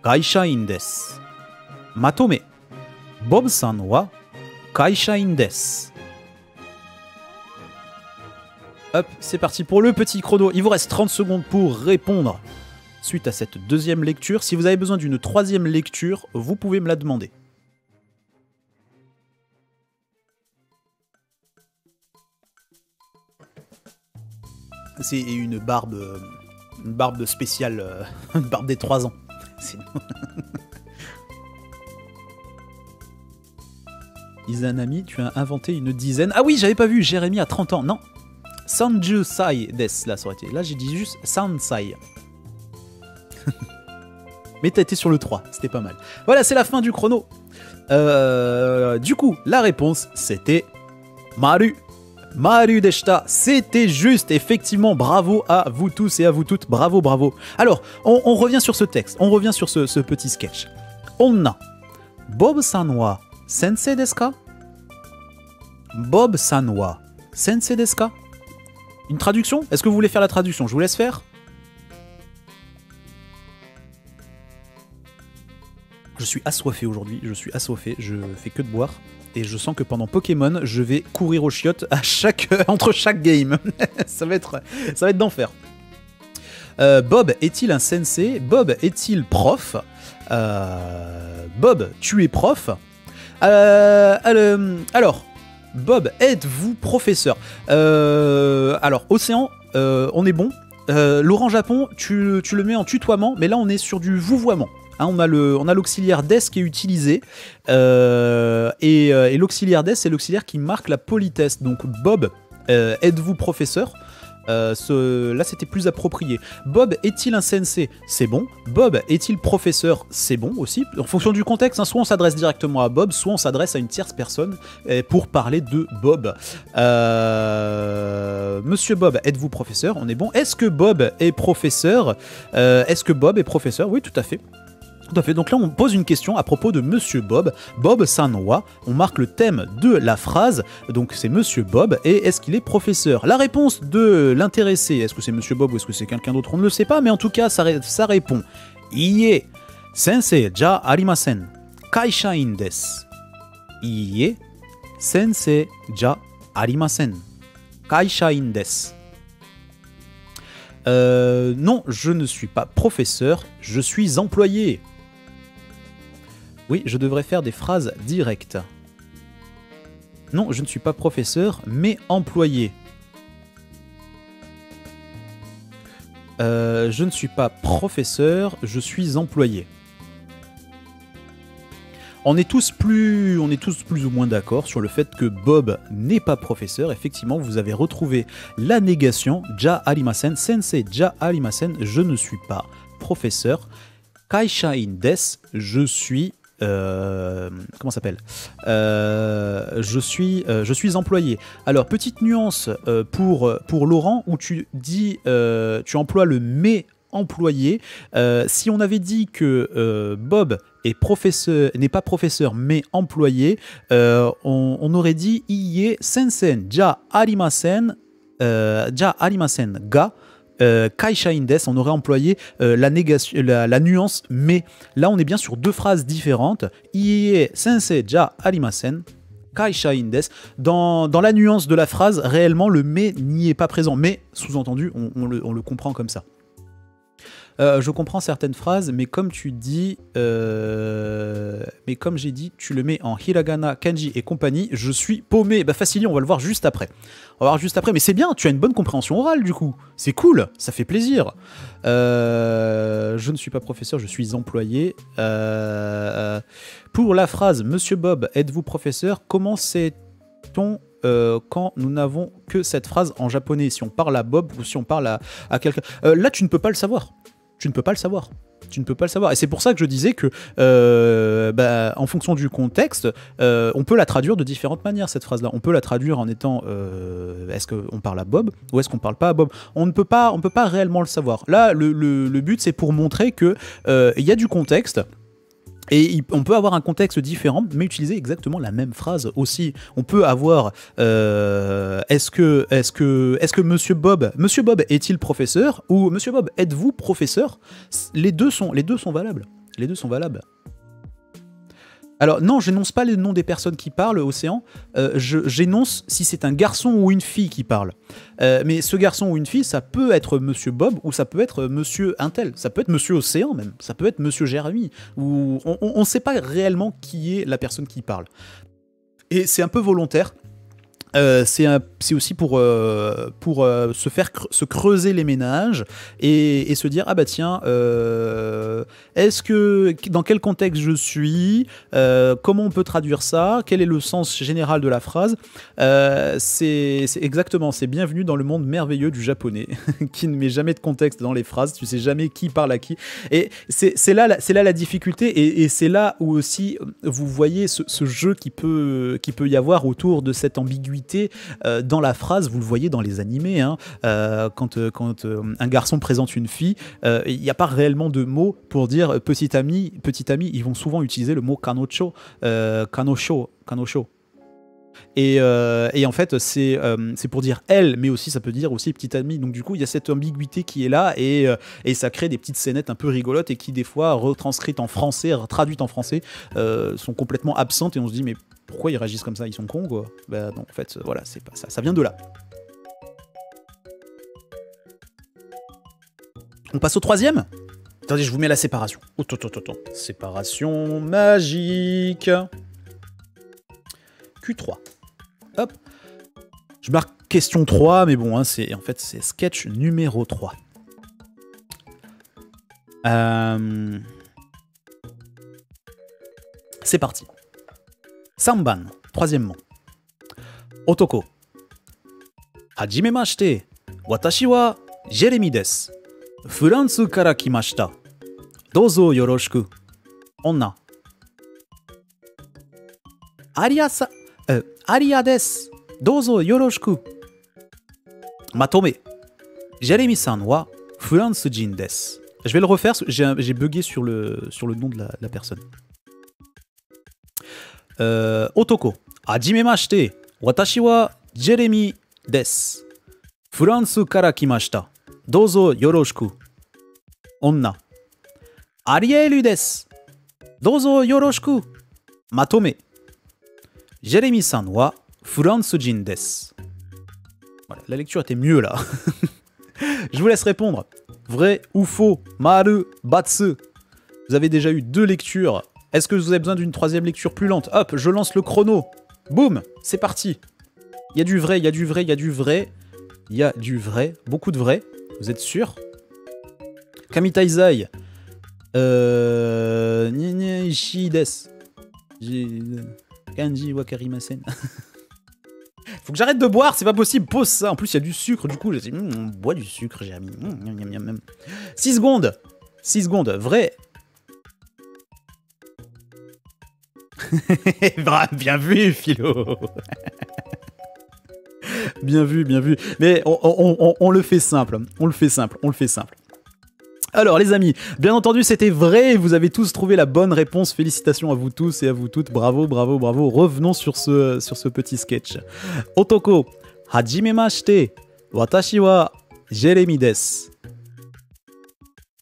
Kaishain desu. Matome. Bob-san wa Kaishain desu. Hop, c'est parti pour le petit chrono. Il vous reste 30 secondes pour répondre suite à cette deuxième lecture. Si vous avez besoin d'une troisième lecture, vous pouvez me la demander. C'est une barbe spéciale, une barbe des 3 ans. Izanami, tu as inventé une dizaine. Ah oui, j'avais pas vu, Jérémy a 30 ans. Non. Sanju Sai des, là, ça aurait été. Là, j'ai dit juste Sansai. Mais t'as été sur le 3, c'était pas mal. Voilà, c'est la fin du chrono. Du coup, la réponse, c'était Maru. Maru deshita, c'était juste, effectivement, bravo à vous tous et à vous toutes, bravo. Alors, on revient sur ce texte, on revient sur ce petit sketch. Onna. Bob-san wa sensei desu ka? Bob-san wa sensei desu ka? Une traduction? Est-ce que vous voulez faire la traduction? Je vous laisse faire. Je suis assoiffé aujourd'hui, je fais que de boire. Et je sens que pendant Pokémon, je vais courir aux chiottes entre chaque game. ça va être d'enfer. Bob est-il un sensei? Bob est-il prof? Bob, tu es prof? Alors, Bob, êtes-vous professeur? Alors, Océan, on est bon. Laurent Japon, tu le mets en tutoiement, mais là on est sur du vouvoiement. Hein, on a l'auxiliaire des qui est utilisé. Et l'auxiliaire des, c'est l'auxiliaire qui marque la politesse. Donc Bob, êtes-vous professeur ? Là c'était plus approprié. Bob est-il un sensei? C'est bon. Bob est-il professeur? C'est bon aussi. En fonction du contexte, hein, soit on s'adresse directement à Bob, soit on s'adresse à une tierce personne pour parler de Bob. Monsieur Bob, êtes-vous professeur? On est bon. Est-ce que Bob est professeur? Est-ce que Bob est professeur? Oui, tout à fait. Tout à fait. Donc là, on pose une question à propos de Monsieur Bob. Bob Sanwa. On marque le thème de la phrase. Donc c'est Monsieur Bob. Et est-ce qu'il est professeur? La réponse de l'intéressé, est-ce que c'est Monsieur Bob ou est-ce que c'est quelqu'un d'autre? On ne le sait pas, mais en tout cas, ça répond. Iie, sensei ja arimasen. Kaishain desu. Iie, sensei ja arimasen. Kaishain desu. Non, je ne suis pas professeur, je suis employé. Oui, je devrais faire des phrases directes. Non, je ne suis pas professeur, mais employé. Je ne suis pas professeur, je suis employé. On est tous plus ou moins d'accord sur le fait que Bob n'est pas professeur. Effectivement, vous avez retrouvé la négation. Ja arimasen, sensei ja arimasen, je ne suis pas professeur. Kaishain desu, je suis... comment ça s'appelle? Je suis employé. Alors, petite nuance pour Laurent, où tu dis... tu emploies le « mais » employé. Si on avait dit que Bob n'est pas professeur mais employé, on aurait dit iie sensen ja arimasen ga kaishain desu. On aurait employé la nuance mais. Là on est bien sur deux phrases différentes. Iie sensei ja arimasen kaishain desu. Dans la nuance de la phrase, réellement le mais n'y est pas présent, mais sous-entendu on le comprend comme ça. Je comprends certaines phrases, mais comme tu dis, mais comme j'ai dit, tu le mets en hiragana, kanji et compagnie. Je suis paumé. Bah facile, on va le voir juste après. On va voir juste après. Mais c'est bien, tu as une bonne compréhension orale du coup. C'est cool, ça fait plaisir. Je ne suis pas professeur, je suis employé. Pour la phrase, Monsieur Bob, êtes-vous professeur? Comment sait-on quand nous n'avons que cette phrase en japonais, si on parle à Bob ou si on parle à quelqu'un? Là, tu ne peux pas le savoir. Tu ne peux pas le savoir. Tu ne peux pas le savoir. Et c'est pour ça que je disais que, en fonction du contexte, on peut la traduire de différentes manières, cette phrase-là. On peut la traduire en étant est-ce qu'on parle à Bob ou est-ce qu'on parle pas à Bob? On ne peut pas réellement le savoir. Là, le but, c'est pour montrer qu'il y a du contexte. Et on peut avoir un contexte différent, mais utiliser exactement la même phrase aussi. On peut avoir est-ce que Monsieur Bob est-il professeur? Ou Monsieur Bob, êtes-vous professeur? Les deux sont valables. Les deux sont valables. Alors non, j'énonce pas les noms des personnes qui parlent, Océan, j'énonce si c'est un garçon ou une fille qui parle. Mais ce garçon ou une fille, ça peut être Monsieur Bob ou ça peut être Monsieur Intel, ça peut être Monsieur Océan même, ça peut être Monsieur Jérémy, ou on sait pas réellement qui est la personne qui parle. Et c'est un peu volontaire. C'est aussi pour se creuser les ménages et se dire ah bah tiens est-ce que dans quel contexte je suis, comment on peut traduire ça, quel est le sens général de la phrase. C'est exactement, c'est bienvenue dans le monde merveilleux du japonais qui ne met jamais de contexte dans les phrases, tu sais jamais qui parle à qui, et c'est là la difficulté, et c'est là où aussi vous voyez ce jeu qui peut y avoir autour de cette ambiguïté dans la phrase. Vous le voyez dans les animés, hein, quand un garçon présente une fille, il n'y a pas réellement de mots pour dire petit ami, ils vont souvent utiliser le mot kanocho, kanosho. Et en fait c'est pour dire elle, mais aussi ça peut dire aussi petite amie. Donc du coup il y a cette ambiguïté qui est là, et ça crée des petites scénettes un peu rigolotes et qui des fois retranscrites en français, traduites en français, sont complètement absentes, et on se dit mais pourquoi ils réagissent comme ça, ils sont cons quoi. Bah non, en fait voilà, c'est pas ça vient de là. On passe au troisième. Attendez, je vous mets la séparation. Séparation magique. Q3. Hop. Je marque question 3, mais bon, hein, c'est sketch numéro 3. C'est parti. Samban, troisièmement. Otoko. Hajimemashite. Watashi wa Jeremy desu. France kara kimashita. Dozo yoroshiku. Onna. Aria desu. Dozo yoroshiku. Matome. Jeremy-san wa France jin desu. Je vais le refaire, j'ai bugué sur le nom de la personne. Otoko. Hajimemashite. Watashi wa Jeremy desu. France kara kimashita. Dozo yoroshiku. Onna. Ariel desu. Dozo yoroshiku. Matome. Jeremy-san wa France jin desu. Voilà, la lecture était mieux là. Je vous laisse répondre. Vrai ou faux? Maru, batsu. Vous avez déjà eu 2 lectures. Est-ce que vous avez besoin d'une 3e lecture plus lente? Hop, je lance le chrono. Boum, c'est parti. Il y a du vrai, il y a du vrai, il y a du vrai. Il y a du vrai, beaucoup de vrai. Vous êtes sûr? Kamitaizai. Ishi desu. Kanji wakarimasen. Faut que j'arrête de boire, c'est pas possible, pose ça. En plus, il y a du sucre, du coup, j'ai dit, on boit du sucre, j'ai mis. 6 secondes. 6 secondes, vrai. Bien vu, Philo. Bien vu, bien vu. Mais on le fait simple, on le fait simple, on le fait simple. Alors les amis, bien entendu c'était vrai, vous avez tous trouvé la bonne réponse, félicitations à vous tous et à vous toutes, bravo, bravo, bravo. Revenons sur ce petit sketch. Otoko, hajimemashite, watashi wa Jeremy desu.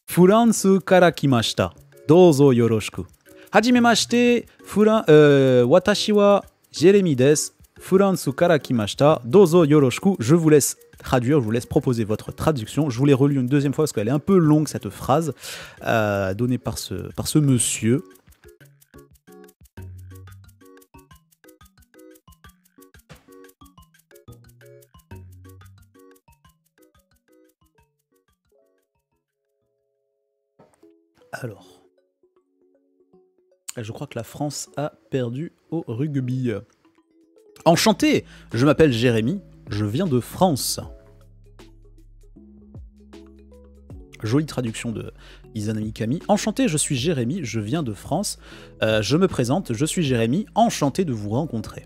France kara kimashita, dozo yoroshiku. Hajimemashite, watashi wa Jeremy desu. France kara kimashita, dozo yoroshiku. Je vous laisse traduire, je vous laisse proposer votre traduction. Je vous l'ai relue une 2e fois parce qu'elle est un peu longue cette phrase donnée par ce monsieur. Alors, je crois que la France a perdu au rugby. Enchanté, je m'appelle Jérémy, je viens de France. Jolie traduction de Izanami Kami. Enchanté, je suis Jérémy, je viens de France. Je me présente, je suis Jérémy, enchanté de vous rencontrer.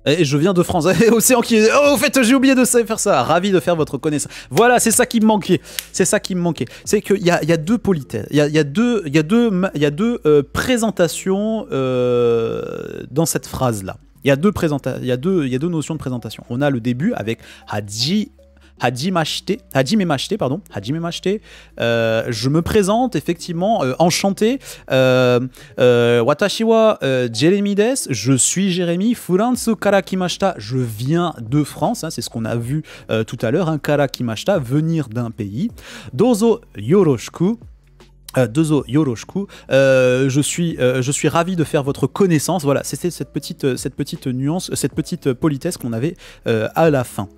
Et je viens de France. Océan qui est... Oh, au fait, j'ai oublié de faire ça. Ravi de faire votre connaissance. Voilà, c'est ça qui me manquait. C'est ça qui me manquait. C'est qu'il y a 2 politesses. Il y a deux présentations dans cette phrase-là. Il y a deux notions de présentation. On a le début avec Hajimemashite, je me présente effectivement, enchanté. Watashi wa Jeremy desu, je suis Jérémy. France kara kimashita, je viens de France, hein, c'est ce qu'on a vu tout à l'heure. Kara kimashita, venir d'un pays. Dozo yoroshiku. Dozo yoroshiku, je suis ravi de faire votre connaissance. Voilà, c'était cette petite nuance, cette petite politesse qu'on avait à la fin.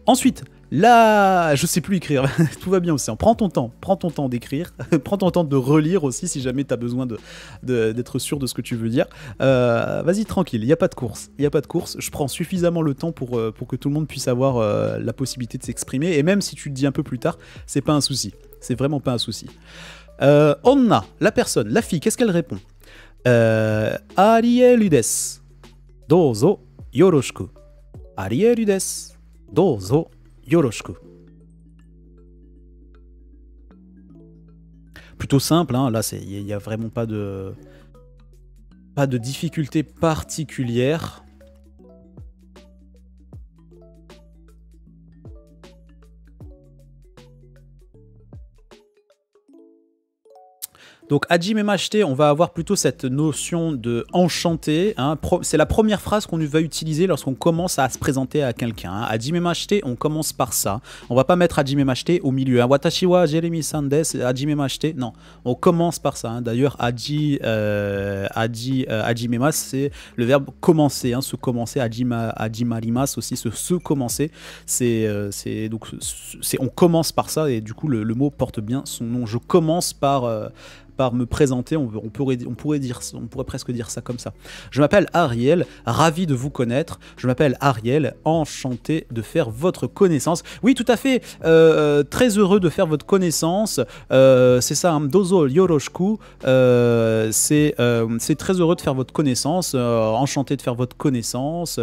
Ensuite, là, je sais plus écrire, tout va bien aussi. Prends ton temps d'écrire, prends ton temps de relire aussi si jamais tu as besoin d'être sûr de ce que tu veux dire. Vas-y, tranquille, il n'y a pas de course, je prends suffisamment le temps pour que tout le monde puisse avoir la possibilité de s'exprimer, et même si tu te dis un peu plus tard, c'est pas un souci, c'est vraiment pas un souci. Onna, la personne, la fille, qu'est-ce qu'elle répond? Ariel desu. Dozo yoroshiku. Ariel desu. Dozo yoroshiku. Plutôt simple, hein, là il n'y a vraiment pas de difficulté particulière. Donc, hajimemashite, on va avoir plutôt cette notion de enchanté. Hein. C'est la première phrase qu'on va utiliser lorsqu'on commence à se présenter à quelqu'un. Hein. Hajimemashite, on commence par ça. On va pas mettre hajimemashite au milieu. Hein. Watashi wa Jeremy-san desu, hajimemashite. Non, on commence par ça. Hein. D'ailleurs, hajimemas, c'est le verbe commencer. Hein. Se commencer, hajimarimas aussi, se commencer. Donc, on commence par ça et du coup, le mot porte bien son nom. Je commence par par me présenter, on pourrait presque dire ça comme ça. Je m'appelle Ariel, ravi de vous connaître. Je m'appelle Ariel, enchanté de faire votre connaissance. Oui, tout à fait, très heureux de faire votre connaissance. C'est ça, hein, dozo yoroshiku. C'est très heureux de faire votre connaissance. Enchanté de faire votre connaissance.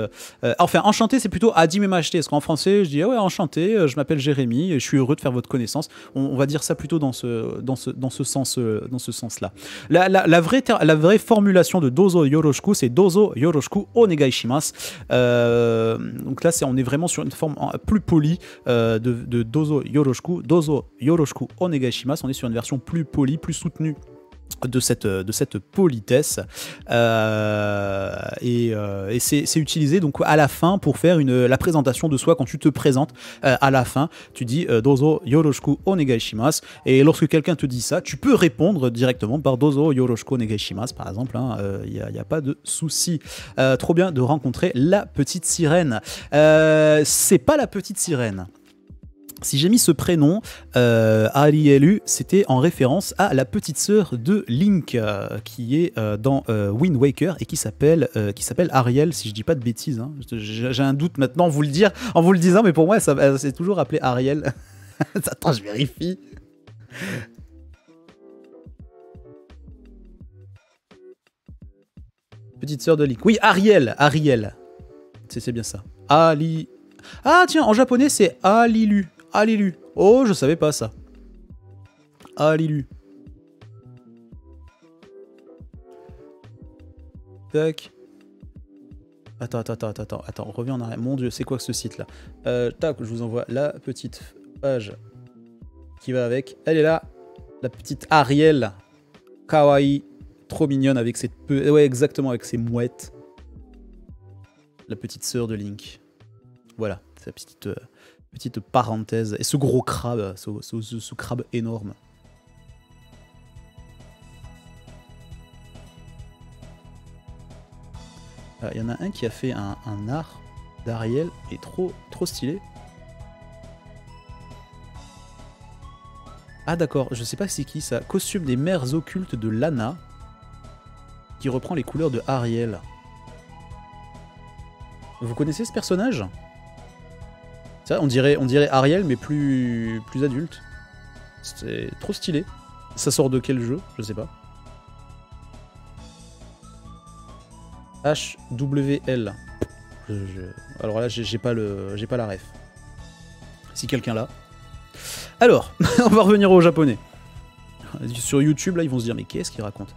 Enfin, enchanté, c'est plutôt hajimemashite, parce qu'en français, je dis ouais, enchanté, je m'appelle Jérémy, et je suis heureux de faire votre connaissance. On va dire ça plutôt dans ce sens-là. La vraie formulation de dozo yoroshiku, c'est dozo yoroshiku onegai shimasu. Donc là, on est vraiment sur une forme plus polie de dozo yoroshiku onegai shimasu. On est sur une version plus polie, plus soutenue de cette politesse, et c'est utilisé donc à la fin pour faire la présentation de soi. Quand tu te présentes à la fin, tu dis dozo yoroshiku onegai shimasu, et lorsque quelqu'un te dit ça, tu peux répondre directement par dozo yoroshiku onegai shimasu par exemple, y a pas de souci. Trop bien de rencontrer la petite sirène. C'est pas la petite sirène. Si j'ai mis ce prénom, Arielu, c'était en référence à la petite sœur de Link, qui est dans Wind Waker et qui s'appelle Ariel, si je dis pas de bêtises. Hein. J'ai un doute maintenant en vous le disant, mais pour moi, c'est toujours appelé Ariel. Attends, je vérifie. Petite sœur de Link. Oui, Ariel. C'est bien ça. Ah tiens, en japonais, c'est Alilu. Alilu. Oh, je savais pas ça. Alilu. Tac. Attends, reviens en arrière. Mon Dieu, c'est quoi ce site-là? Tac, je vous envoie la petite page qui va avec. Elle est là. La petite Ariel. Kawaii. Trop mignonne avec cette... Ouais, exactement, avec ses mouettes. La petite sœur de Link. Voilà, c'est la petite parenthèse. Et ce gros crabe, ce crabe énorme. Il y en a un qui a fait un art d'Ariel et trop stylé. Ah d'accord, je sais pas c'est qui ça. Costume des mers occultes de Lana, qui reprend les couleurs de Ariel. Vous connaissez ce personnage ? Ça, on dirait Ariel, mais plus adulte. C'est trop stylé. Ça sort de quel jeu? Je sais pas. HWL. Alors là, j'ai pas la ref. Si quelqu'un l'a. Alors, on va revenir au japonais. Sur YouTube, là, ils vont se dire, mais qu'est-ce qu'il raconte?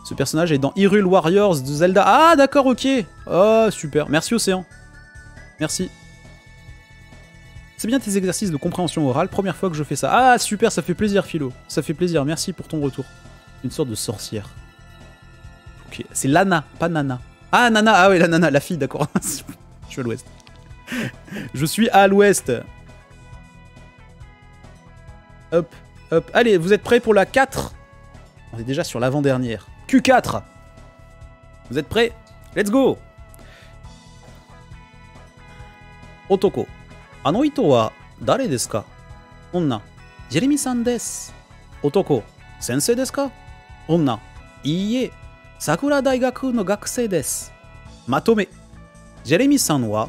Ce personnage est dans Hyrule Warriors de Zelda. Ah, d'accord, ok. Oh, super. Merci, Océan. Merci. C'est bien tes exercices de compréhension orale. Première fois que je fais ça. Ah, super, ça fait plaisir, Philo. Ça fait plaisir. Merci pour ton retour. Une sorte de sorcière. Ok. C'est Lana, pas Nana. Ah, Nana. Ah, oui, la Nana, la fille, d'accord. Je suis à l'ouest. Je suis à l'ouest. Hop, hop. Allez, vous êtes prêts pour la 4? On est déjà sur l'avant-dernière. Q4. Vous êtes prêts? Let's go. Otoko. Ano ito wa dare desu ka? Onna. Jeremy-san desu. Otoko. Sensei desu ka? Onna. Iie. Sakura Daigaku no gakusei desu. Matome. Jeremy-san wa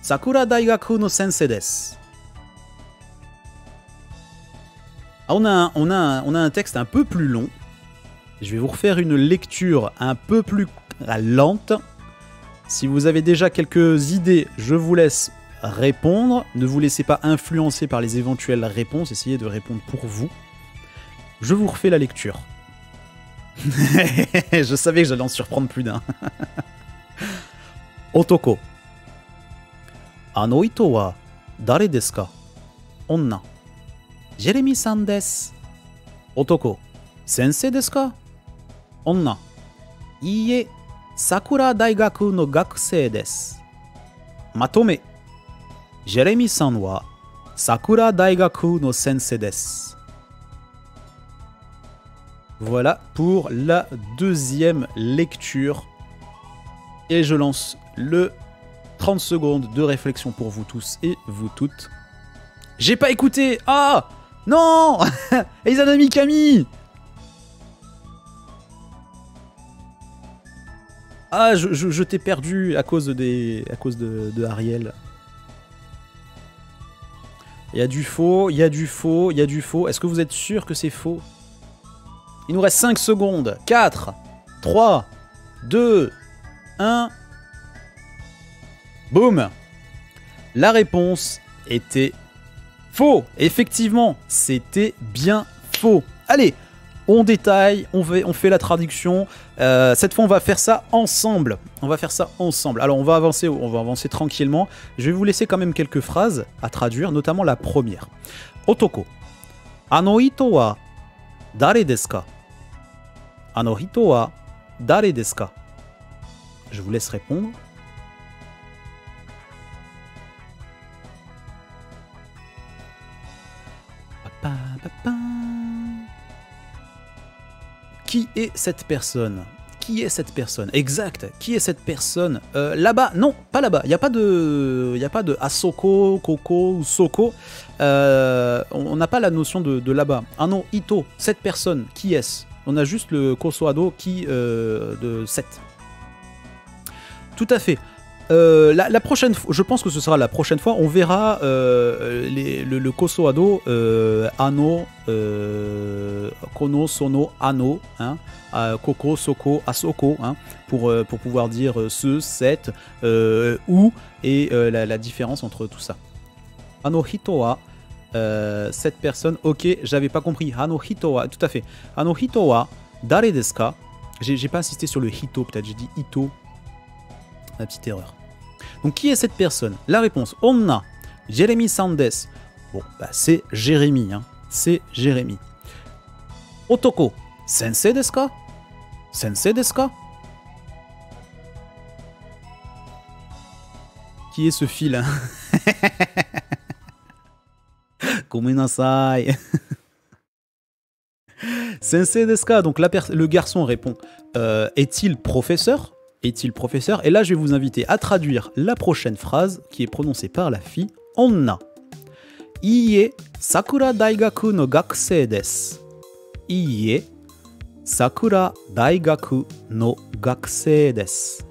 Sakura Daigaku no sensei desu. Ah, on a un texte un peu plus long. Je vais vous refaire une lecture un peu plus lente. Si vous avez déjà quelques idées, je vous laisse répondre. Ne vous laissez pas influencer par les éventuelles réponses. Essayez de répondre pour vous. Je vous refais la lecture. Je savais que j'allais en surprendre plus d'un. Otoko. Ano ito wa dare desu ka? Onna. Jeremy-san desu. Otoko. Sensei desu ka? Onna. Iie. Sakura Daigaku no gakusei desu. Matome. Jeremy-san wa Sakura Daigaku no sensei desu. Voilà pour la deuxième lecture. Et je lance le 30 secondes de réflexion pour vous tous et vous toutes. J'ai pas écouté. Ah non. Izanami Kami. Ah, je t'ai perdu à cause de Ariel. Il y a du faux, il y a du faux, il y a du faux. Est-ce que vous êtes sûr que c'est faux? Il nous reste 5 secondes. 4, 3, 2, 1. Boum. La réponse était faux. Effectivement, c'était bien faux. Allez, on détaille, on fait la traduction. Cette fois, on va faire ça ensemble. On va faire ça ensemble. Alors, on va avancer tranquillement. Je vais vous laisser quand même quelques phrases à traduire, notamment la première. Otoko. Ano hito wa dare desu ka? Ano hito wa dare desu ka? Je vous laisse répondre. Qui est cette personne? Qui est cette personne? Exact. Qui est cette personne? Là-bas? Non, pas là-bas. Il n'y a pas de Asoko, Koko ou Soko. On n'a pas la notion de là-bas. Ano Ito, cette personne. Qui est-ce? On a juste le Kosoado qui de 7. Tout à fait. La prochaine fois, je pense que ce sera la prochaine fois, on verra le Kosoado Ano, Kono, Sono, Ano, hein, Koko, Soko, Asoko, hein, pour pouvoir dire ce, cette, ou, et la différence entre tout ça. Ano hito wa, cette personne, ok, j'avais pas compris. Ano hito wa, tout à fait. Ano hito wa, dare desu ka? J'ai pas insisté sur le hito, peut-être, j'ai dit ito. La petite erreur. Donc, qui est cette personne? La réponse, Onna, Jérémy Sandes. Bon, bah, c'est Jérémy, hein. C'est Jérémy. Otoko, Sensei desu ka? Sensei desu ka? Qui est ce fil, hein? Gomenasai. Sensei desu ka? Donc, le garçon répond, est-il professeur? Est-il professeur? Et là, je vais vous inviter à traduire la prochaine phrase qui est prononcée par la fille. Onna. Iie Sakura Daigaku no gakusei desu. Iie Sakura Daigaku no gakusei desu.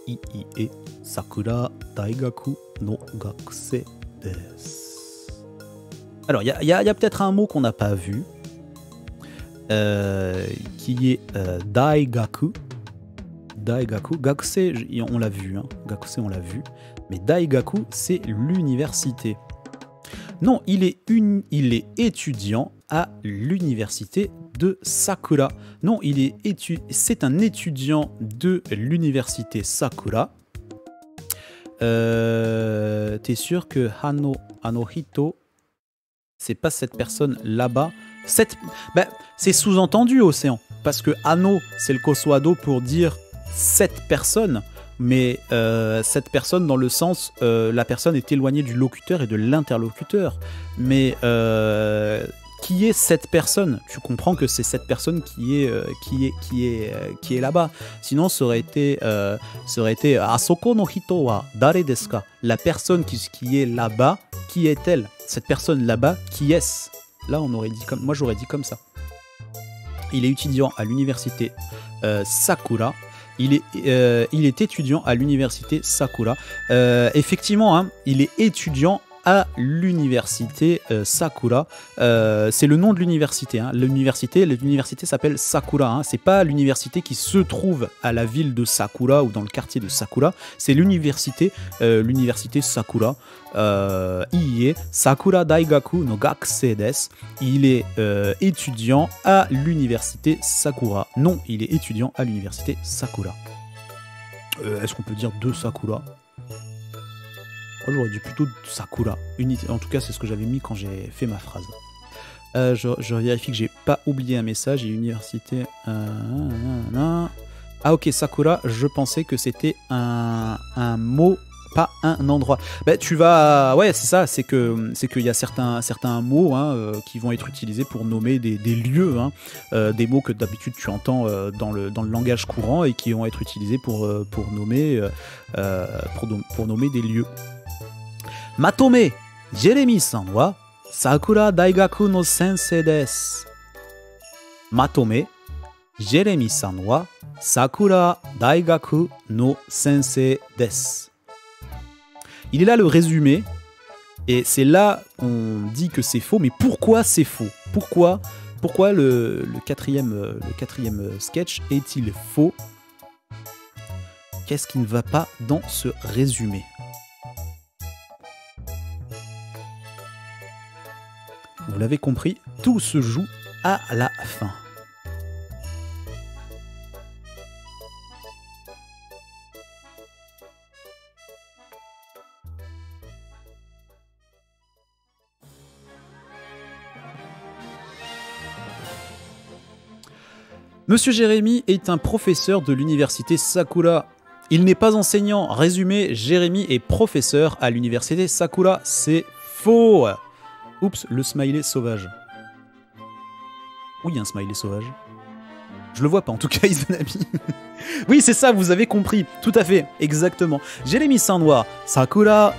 Iie Sakura Daigaku no gakusei desu. Alors, il y a peut-être un mot qu'on n'a pas vu. Qui est Daigaku. Daigaku. Gakusei, on l'a vu. Hein. Gakusei, on l'a vu. Mais Daigaku, c'est l'université. Non, il est étudiant à l'université de Sakura. Non, c'est un étudiant de l'université Sakura. T'es sûr que Ano Hito, c'est pas cette personne là-bas? C'est sous-entendu, Océan, parce que Ano, c'est le Kosoado pour dire cette personne, mais cette personne dans le sens, la personne est éloignée du locuteur et de l'interlocuteur. Mais qui est cette personne? Tu comprends que c'est cette personne qui est là-bas. Sinon, ça aurait été Asoko no hito wa dare desu ka? La personne qui est là-bas, qui est-elle? Cette personne là-bas, qui est-ce? Là, moi j'aurais dit comme ça. Il est étudiant à l'université Sakura. Il est étudiant à l'université Sakura. Effectivement, hein, il est étudiant à l'université Sakura. C'est le nom de l'université. Hein. L'université s'appelle Sakura. Hein. C'est pas l'université qui se trouve à la ville de Sakura ou dans le quartier de Sakura. C'est l'université Sakura. Iie Sakura Daigaku no gakusei desu. Il est étudiant à l'université Sakura. Non, il est étudiant à l'université Sakura. Est-ce qu'on peut dire de Sakura? Moi, j'aurais dit plutôt Sakura. En tout cas, c'est ce que j'avais mis quand j'ai fait ma phrase. Je vérifie que j'ai pas oublié un message. Et université. Ah, ok, Sakura. Je pensais que c'était un mot, pas un endroit. Bah, tu vas. Ouais, c'est ça. C'est qu'il y a certains mots, hein, qui vont être utilisés pour nommer des lieux. Hein, des mots que d'habitude tu entends dans le langage courant et qui vont être utilisés pour nommer des lieux. Matome, Jérémy-san wa Sakura Daigaku no sensei desu. Matome, Jérémy-san wa Sakura Daigaku no sensei desu. Il est là le résumé, et c'est là qu'on dit que c'est faux, mais pourquoi c'est faux? Pourquoi le quatrième sketch est-il faux? Qu'est-ce qui ne va pas dans ce résumé? Vous l'avez compris, tout se joue à la fin. Monsieur Jérémy est un professeur de l'université Sakura. Il n'est pas enseignant. Résumé, Jérémy est professeur à l'université Sakura. C'est faux. Oups, le smiley sauvage. Oui, il y a un smiley sauvage. Je le vois pas en tout cas, Izanami. Oui, c'est ça, vous avez compris. Tout à fait, exactement. Jérémy-san wa Sakura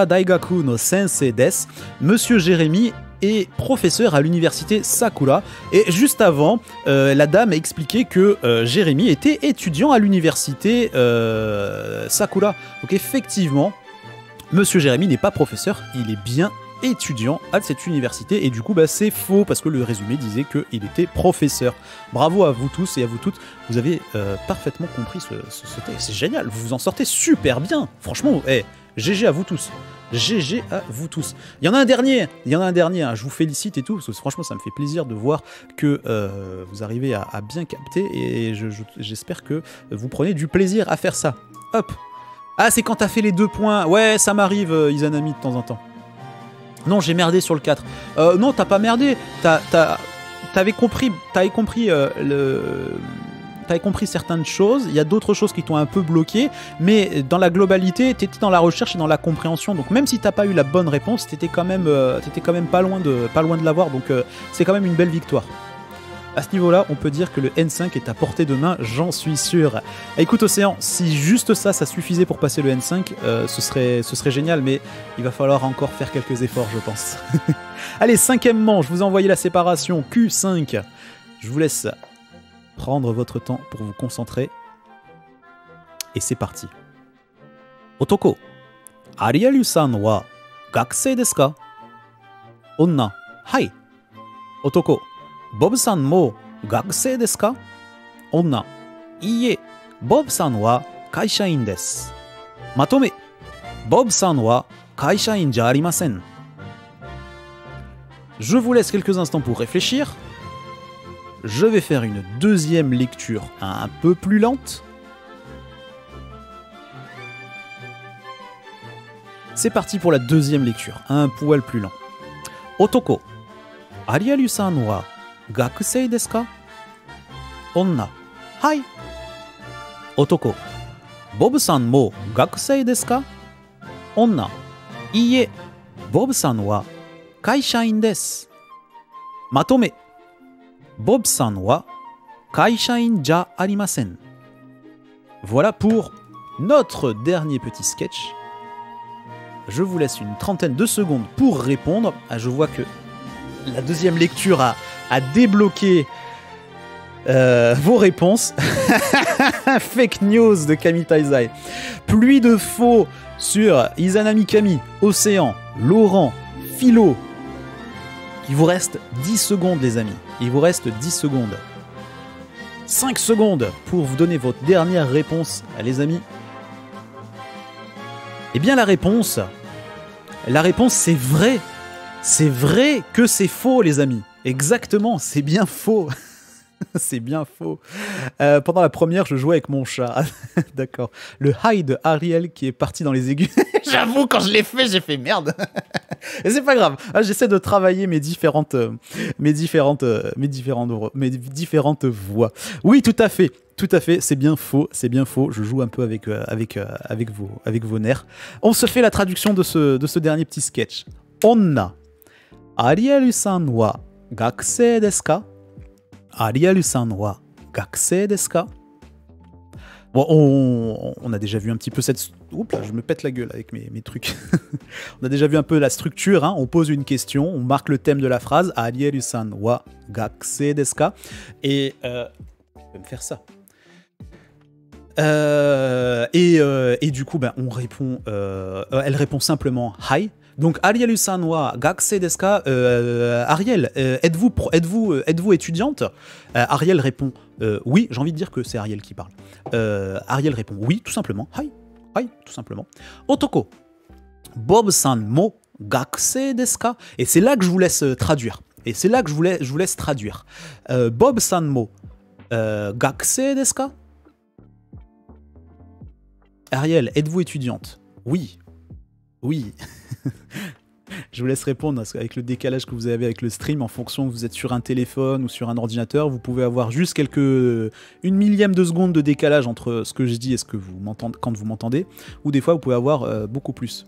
Daigaku no sensei desu. Monsieur Jérémy est professeur à l'université Sakura. Et juste avant, la dame a expliqué que Jérémy était étudiant à l'université Sakura. Donc effectivement, Monsieur Jérémy n'est pas professeur, il est bien étudiant à cette université. Et du coup, c'est faux parce que le résumé disait qu'il était professeur. Bravo à vous tous et à vous toutes. Vous avez parfaitement compris ce texte. C'est génial, vous vous en sortez super bien. Franchement, GG à vous tous. GG à vous tous. Il y en a un dernier, hein. Je vous félicite et tout, parce que franchement ça me fait plaisir de voir que vous arrivez à bien capter et j'espère que vous prenez du plaisir à faire ça. Hop. Ah, c'est quand t'as fait les 2 points. Ouais, ça m'arrive, Izanami, de temps en temps. Non, j'ai merdé sur le 4. Non, t'as pas merdé. T'avais compris certaines choses, il y a d'autres choses qui t'ont un peu bloqué, mais dans la globalité, t'étais dans la recherche et dans la compréhension. Donc même si t'as pas eu la bonne réponse, t'étais quand même pas loin de l'avoir. Donc c'est quand même une belle victoire. À ce niveau-là, on peut dire que le N5 est à portée de main, j'en suis sûr. Écoute Océan, si juste ça suffisait pour passer le N5, ce serait génial, mais il va falloir encore faire quelques efforts, je pense. Allez, 5e manche, je vous ai envoyé la séparation Q5. Je vous laisse prendre votre temps pour vous concentrer. Et c'est parti. Otoko, Arielu-san wa gakusei desu ka? Onna, hai. Otoko, Bob-san mo gakusei desu ka? Onna, iie, Bob-san wa kaishain desu. Matome, Bob-san wa kaishain ja arimasen. Je vous laisse quelques instants pour réfléchir. Je vais faire une deuxième lecture un peu plus lente. C'est parti pour la deuxième lecture, un poil plus lent. Otoko, Arielu-san wa gakusei desu ka? Onna, hai. Otoko, Bob-san mo gakusei desu ka? Onna, iie, Bob-san wa kaishain desu. Matome, Bob-san wa kaishain ja arimasen. Voilà pour notre dernier petit sketch. Je vous laisse une trentaine de secondes pour répondre. Ah, je vois que la deuxième lecture a débloqué vos réponses. Fake news de Kami Taizai. Pluie de faux sur Izanami Kami, Océan, Laurent, Philo. Il vous reste 10 secondes, les amis. Il vous reste 10 secondes. 5 secondes pour vous donner votre dernière réponse, les amis. Eh bien, la réponse, c'est vrai. C'est vrai que c'est faux, les amis. Exactement, c'est bien faux. C'est bien faux. Pendant la première, je jouais avec mon chat. D'accord. Le high de Ariel qui est parti dans les aigus. J'avoue, quand je l'ai fait, j'ai fait merde. Et c'est pas grave. J'essaie de travailler mes différentes voix. Oui, tout à fait. Tout à fait, c'est bien faux, c'est bien faux. Je joue un peu avec vos nerfs. On se fait la traduction de ce dernier petit sketch. Onna, Ariel-san wa gakusei desu ka? Ariel-san wa gakusei desu ka? Bon, on a déjà vu un petit peu cette Oups, là, je me pète la gueule avec mes trucs. On a déjà vu un peu la structure, hein. On pose une question, on marque le thème de la phrase. Ariel-san wa gakusei desu ka? Et je vais me faire ça. Et du coup, ben, on répond. Elle répond simplement Hi. Donc, Ariel-san wa gakusei desu ka? Ariel, êtes-vous étudiante? Ariel répond oui. J'ai envie de dire que c'est Ariel qui parle. Ariel répond oui, tout simplement. Hi. Hi, tout simplement. Otoko. Bob-san mo gakusei desu ka? Et c'est là que je vous laisse traduire. Je vous laisse traduire. Bob-san mo gakusei desu ka? Ariel, êtes-vous étudiante? Oui. Oui. Je vous laisse répondre avec le décalage que vous avez avec le stream. En fonction que vous êtes sur un téléphone ou sur un ordinateur, vous pouvez avoir juste une millième de seconde de décalage entre ce que je dis et ce que vous m'entendez quand vous m'entendez. Ou des fois, vous pouvez avoir beaucoup plus.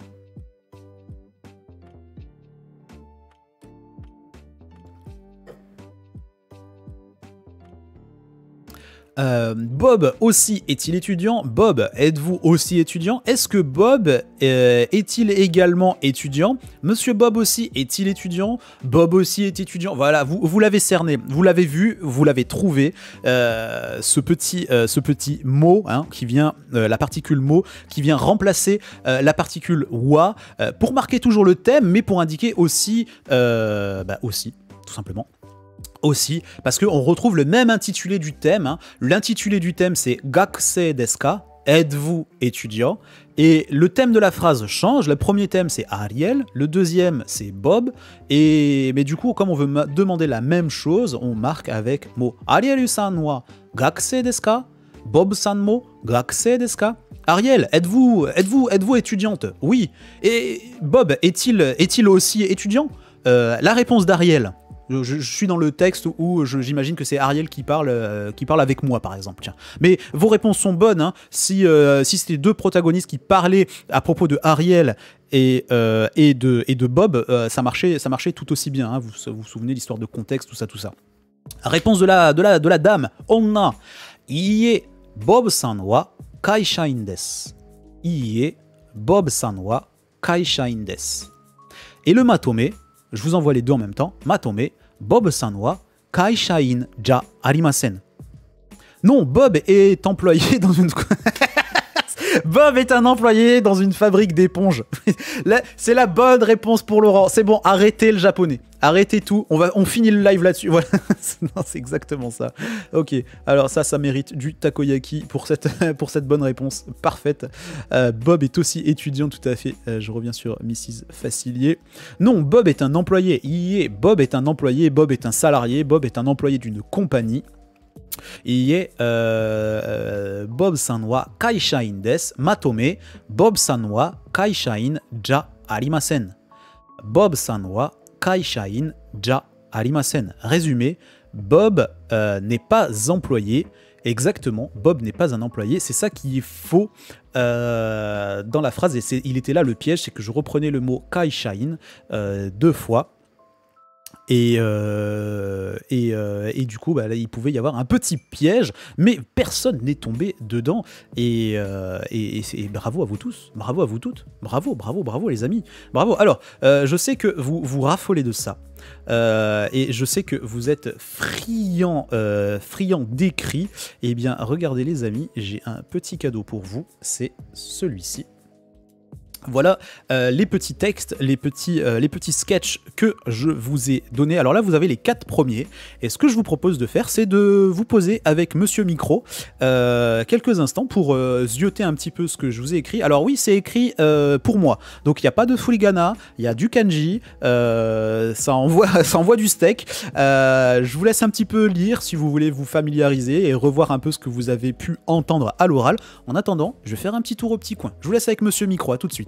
Bob aussi est-il étudiant? Bob, êtes-vous aussi étudiant? Est-ce que Bob est-il également étudiant? Monsieur Bob aussi est-il étudiant? Bob aussi est étudiant. Voilà, vous l'avez cerné, vous l'avez vu, vous l'avez trouvé. Ce petit mot, hein, qui vient, la particule mot, qui vient remplacer la particule wa pour marquer toujours le thème, mais pour indiquer aussi, aussi, tout simplement. Aussi, parce qu'on retrouve le même intitulé du thème. Hein. L'intitulé du thème, c'est Gakusei desu ka? Êtes-vous étudiant? Et le thème de la phrase change. Le premier thème, c'est Ariel. Le deuxième, c'est Bob. Mais du coup, comme on veut demander la même chose, on marque avec mot. Ariel-san wa gakusei desu ka? Bob-san mo gakusei desu ka? Ariel, êtes-vous étudiante? Oui. Et Bob, est-il aussi étudiant? La réponse d'Ariel. Je suis dans le texte où j'imagine que c'est Ariel qui parle avec moi, par exemple. Tiens. Mais vos réponses sont bonnes. Hein. Si c'était deux protagonistes qui parlaient à propos de Ariel et de Bob, ça marchait tout aussi bien. Hein. Vous vous souvenez de l'histoire de contexte, tout ça. Réponse de la dame. Onna. Iie, Bob-san wa kaishain desu. Iie, Bob-san wa kaishain desu. Et le matome, je vous envoie les deux en même temps. Matome, Bob-san wa kaishain ja arimasen. Non, Bob est employé dans une... Bob est un employé dans une fabrique d'éponges. C'est la bonne réponse pour Laurent. C'est bon, arrêtez le japonais. Arrêtez tout. On finit le live là-dessus. Voilà. Non, c'est exactement ça. Ok. Alors ça mérite du takoyaki pour cette bonne réponse. Parfaite. Bob est aussi étudiant, tout à fait. Je reviens sur Mrs. Facilier. Non, Bob est un employé. Bob est un employé. Bob est un salarié. Bob est un employé d'une compagnie. Bob-san wa kaishain desu. Matome, Bob-san wa kaishain ja arimasen. Bob-san wa kaishain ja arimasen. Résumé, Bob n'est pas employé. Exactement, Bob n'est pas un employé. C'est ça qu'il faut dans la phrase. Et il était là le piège, c'est que je reprenais le mot kaishain deux fois. Et du coup, là, il pouvait y avoir un petit piège, mais personne n'est tombé dedans. Et bravo à vous tous, bravo à vous toutes, bravo les amis, bravo. Alors, je sais que vous raffolez de ça, et je sais que vous êtes friands d'écrit. Eh bien, regardez les amis, j'ai un petit cadeau pour vous, c'est celui-ci. Voilà les petits textes, les petits sketchs que je vous ai donnés. Alors là, vous avez les 4 premiers. Et ce que je vous propose de faire, c'est de vous poser avec Monsieur Micro quelques instants pour zioter un petit peu ce que je vous ai écrit. Alors oui, c'est écrit pour moi. Donc il n'y a pas de fooligana, il y a du kanji, ça envoie du steak. Je vous laisse un petit peu lire si vous voulez vous familiariser et revoir un peu ce que vous avez pu entendre à l'oral. En attendant, je vais faire un petit tour au petit coin. Je vous laisse avec Monsieur Micro, à tout de suite.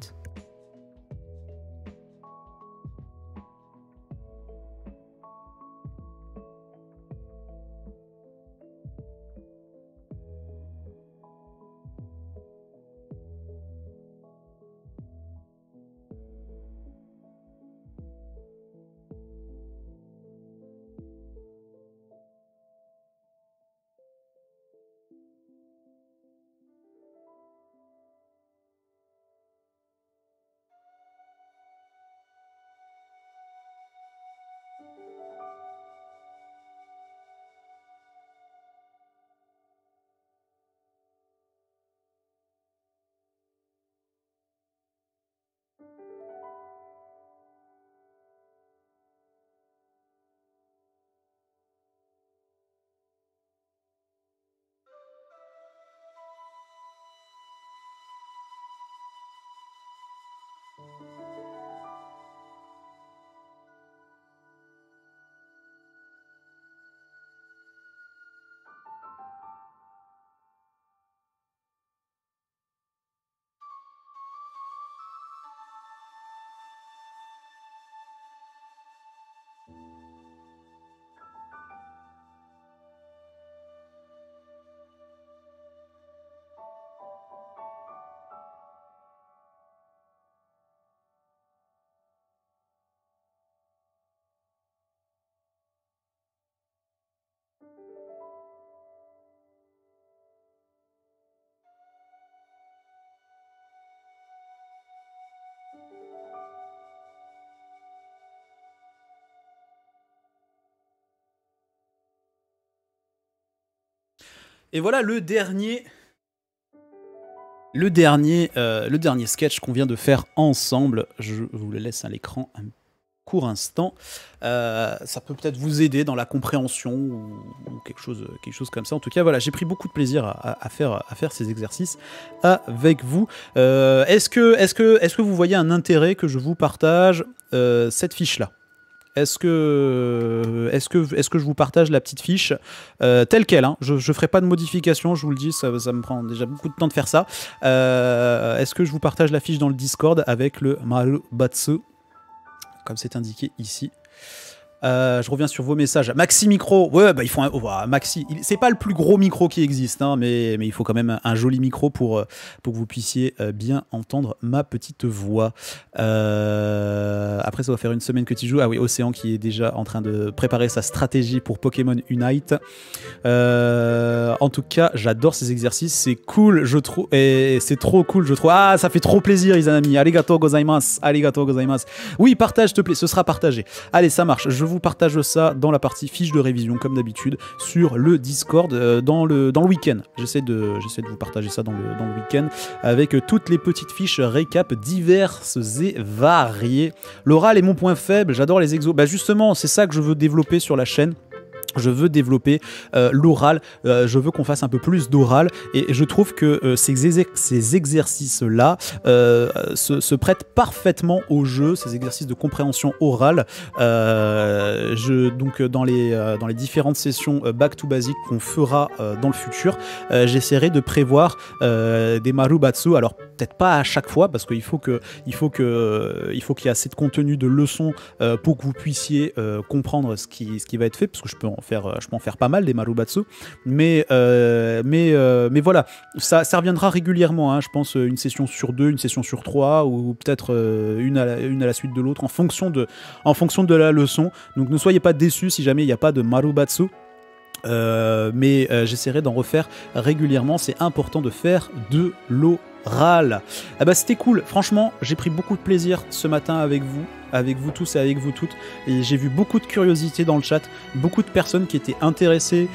Et voilà le dernier sketch qu'on vient de faire ensemble. Je vous le laisse à l'écran un court instant. Ça peut peut-être vous aider dans la compréhension ou quelque chose comme ça. En tout cas, voilà, j'ai pris beaucoup de plaisir à faire ces exercices avec vous. Est-ce que vous voyez un intérêt que je vous partage cette fiche-là ? Est-ce que je vous partage la petite fiche telle qu'elle, hein. Je ne ferai pas de modification, je vous le dis, ça me prend déjà beaucoup de temps de faire ça. Est-ce que je vous partage la fiche dans le Discord avec le Marubatsu, comme c'est indiqué ici. Je reviens sur vos messages. Maxi micro, ouais, bah il faut un Maxi. C'est pas le plus gros micro qui existe, hein, mais il faut quand même un joli micro pour que vous puissiez bien entendre ma petite voix. Après, ça va faire une semaine que tu joues. Ah oui, Océan qui est déjà en train de préparer sa stratégie pour Pokémon Unite. En tout cas, j'adore ces exercices. C'est cool, je trouve, et c'est trop cool, je trouve. Ah, ça fait trop plaisir, Izanami. Arigato gozaimasu. Arigato gozaimasu. Oui, partage, s'il te plaît. Ce sera partagé. Allez, ça marche. Je vous partage ça dans la partie fiche de révision comme d'habitude sur le Discord dans le week-end. J'essaie de vous partager ça dans le week-end avec toutes les petites fiches récap diverses et variées. L'oral est mon point faible, j'adore les exos. Bah justement, c'est ça que je veux développer sur la chaîne. Je veux développer l'oral, je veux qu'on fasse un peu plus d'oral et je trouve que ces exercices-là se prêtent parfaitement au jeu, ces exercices de compréhension orale. Donc dans les différentes sessions back to basic qu'on fera dans le futur, j'essaierai de prévoir des Marubatsu. Alors peut-être pas à chaque fois parce qu'il faut qu'il y ait assez de contenu de leçons pour que vous puissiez comprendre ce qui va être fait, parce que je peux en faire pas mal des Marubatsu, mais voilà, ça reviendra régulièrement, hein, je pense une session sur 2, une session sur 3, ou peut-être une à la suite de l'autre en fonction de la leçon. Donc ne soyez pas déçus si jamais il n'y a pas de Marubatsu. Mais j'essaierai d'en refaire régulièrement. C'est important de faire de l'oral. Ah bah c'était cool, franchement j'ai pris beaucoup de plaisir ce matin avec vous tous et avec vous toutes, et j'ai vu beaucoup de curiosité dans le chat, beaucoup de personnes qui étaient intéressées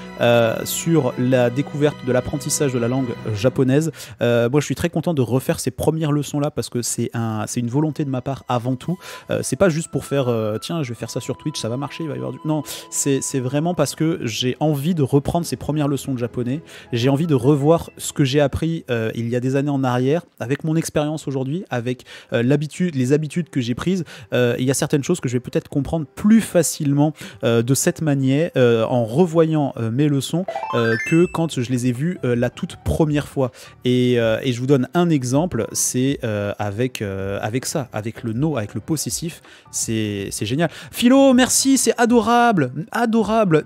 sur la découverte de l'apprentissage de la langue japonaise. Moi je suis très content de refaire ces premières leçons là parce que c'est une volonté de ma part avant tout. C'est pas juste pour faire tiens je vais faire ça sur Twitch, ça va marcher, il va y avoir du... Non, c'est vraiment parce que j'ai envie de reprendre ces premières leçons de japonais, j'ai envie de revoir ce que j'ai appris il y a des années en arrière, avec mon expérience aujourd'hui, avec les habitudes que j'ai prises. Il y a certaines choses que je vais peut-être comprendre plus facilement de cette manière en revoyant mes leçons que quand je les ai vues la toute première fois. Et je vous donne un exemple, c'est avec ça, avec le no, avec le possessif, c'est génial. Philo, merci, c'est adorable,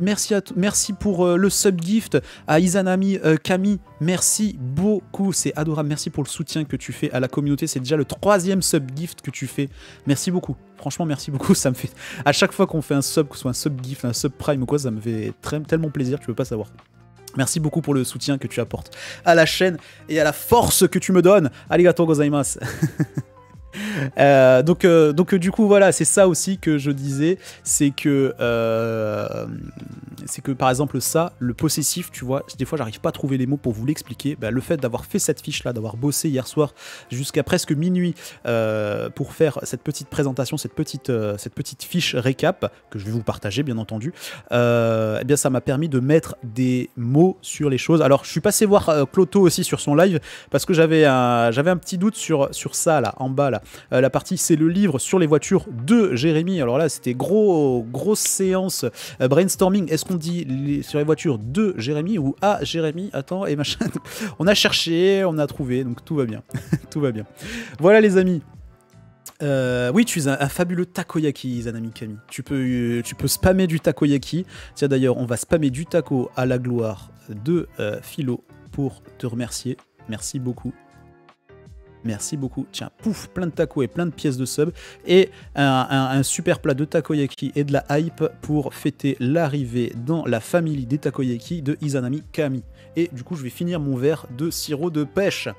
merci pour le subgift à Izanami Kami, merci beaucoup, c'est adorable, merci pour le soutien que tu fais à la communauté, c'est déjà le 3e subgift que tu fais, merci beaucoup. Franchement, merci beaucoup, ça me fait... À chaque fois qu'on fait un sub, que ce soit un sub gift, un sub prime ou quoi, ça me fait tellement plaisir, tu peux pas savoir. Merci beaucoup pour le soutien que tu apportes à la chaîne et à la force que tu me donnes. Arigatou gozaimasu. Donc du coup voilà, c'est ça aussi que je disais, c'est que par exemple ça, le possessif, tu vois, des fois j'arrive pas à trouver les mots pour vous l'expliquer. Bah, le fait d'avoir fait cette fiche là, d'avoir bossé hier soir jusqu'à presque minuit pour faire cette petite présentation, cette petite fiche récap que je vais vous partager bien entendu, eh bien ça m'a permis de mettre des mots sur les choses. Alors je suis passé voir Cloto aussi sur son live parce que j'avais un petit doute sur ça là en bas là. La partie c'est le livre sur les voitures de Jérémy. Alors là c'était grosse séance brainstorming. Est-ce qu'on dit sur les voitures de Jérémy ou à Jérémy? Attends, et machin. On a cherché, on a trouvé, donc tout va bien. Tout va bien. Voilà les amis. Oui, tu es un fabuleux takoyaki, Izanami Kami. Tu peux spammer du takoyaki. Tiens d'ailleurs, on va spammer du taco à la gloire de Philo pour te remercier. Merci beaucoup. Merci beaucoup. Tiens, pouf, plein de tacos et plein de pièces de sub. Et un super plat de takoyaki et de la hype pour fêter l'arrivée dans la famille des takoyaki de Izanami Kami. Et du coup, je vais finir mon verre de sirop de pêche.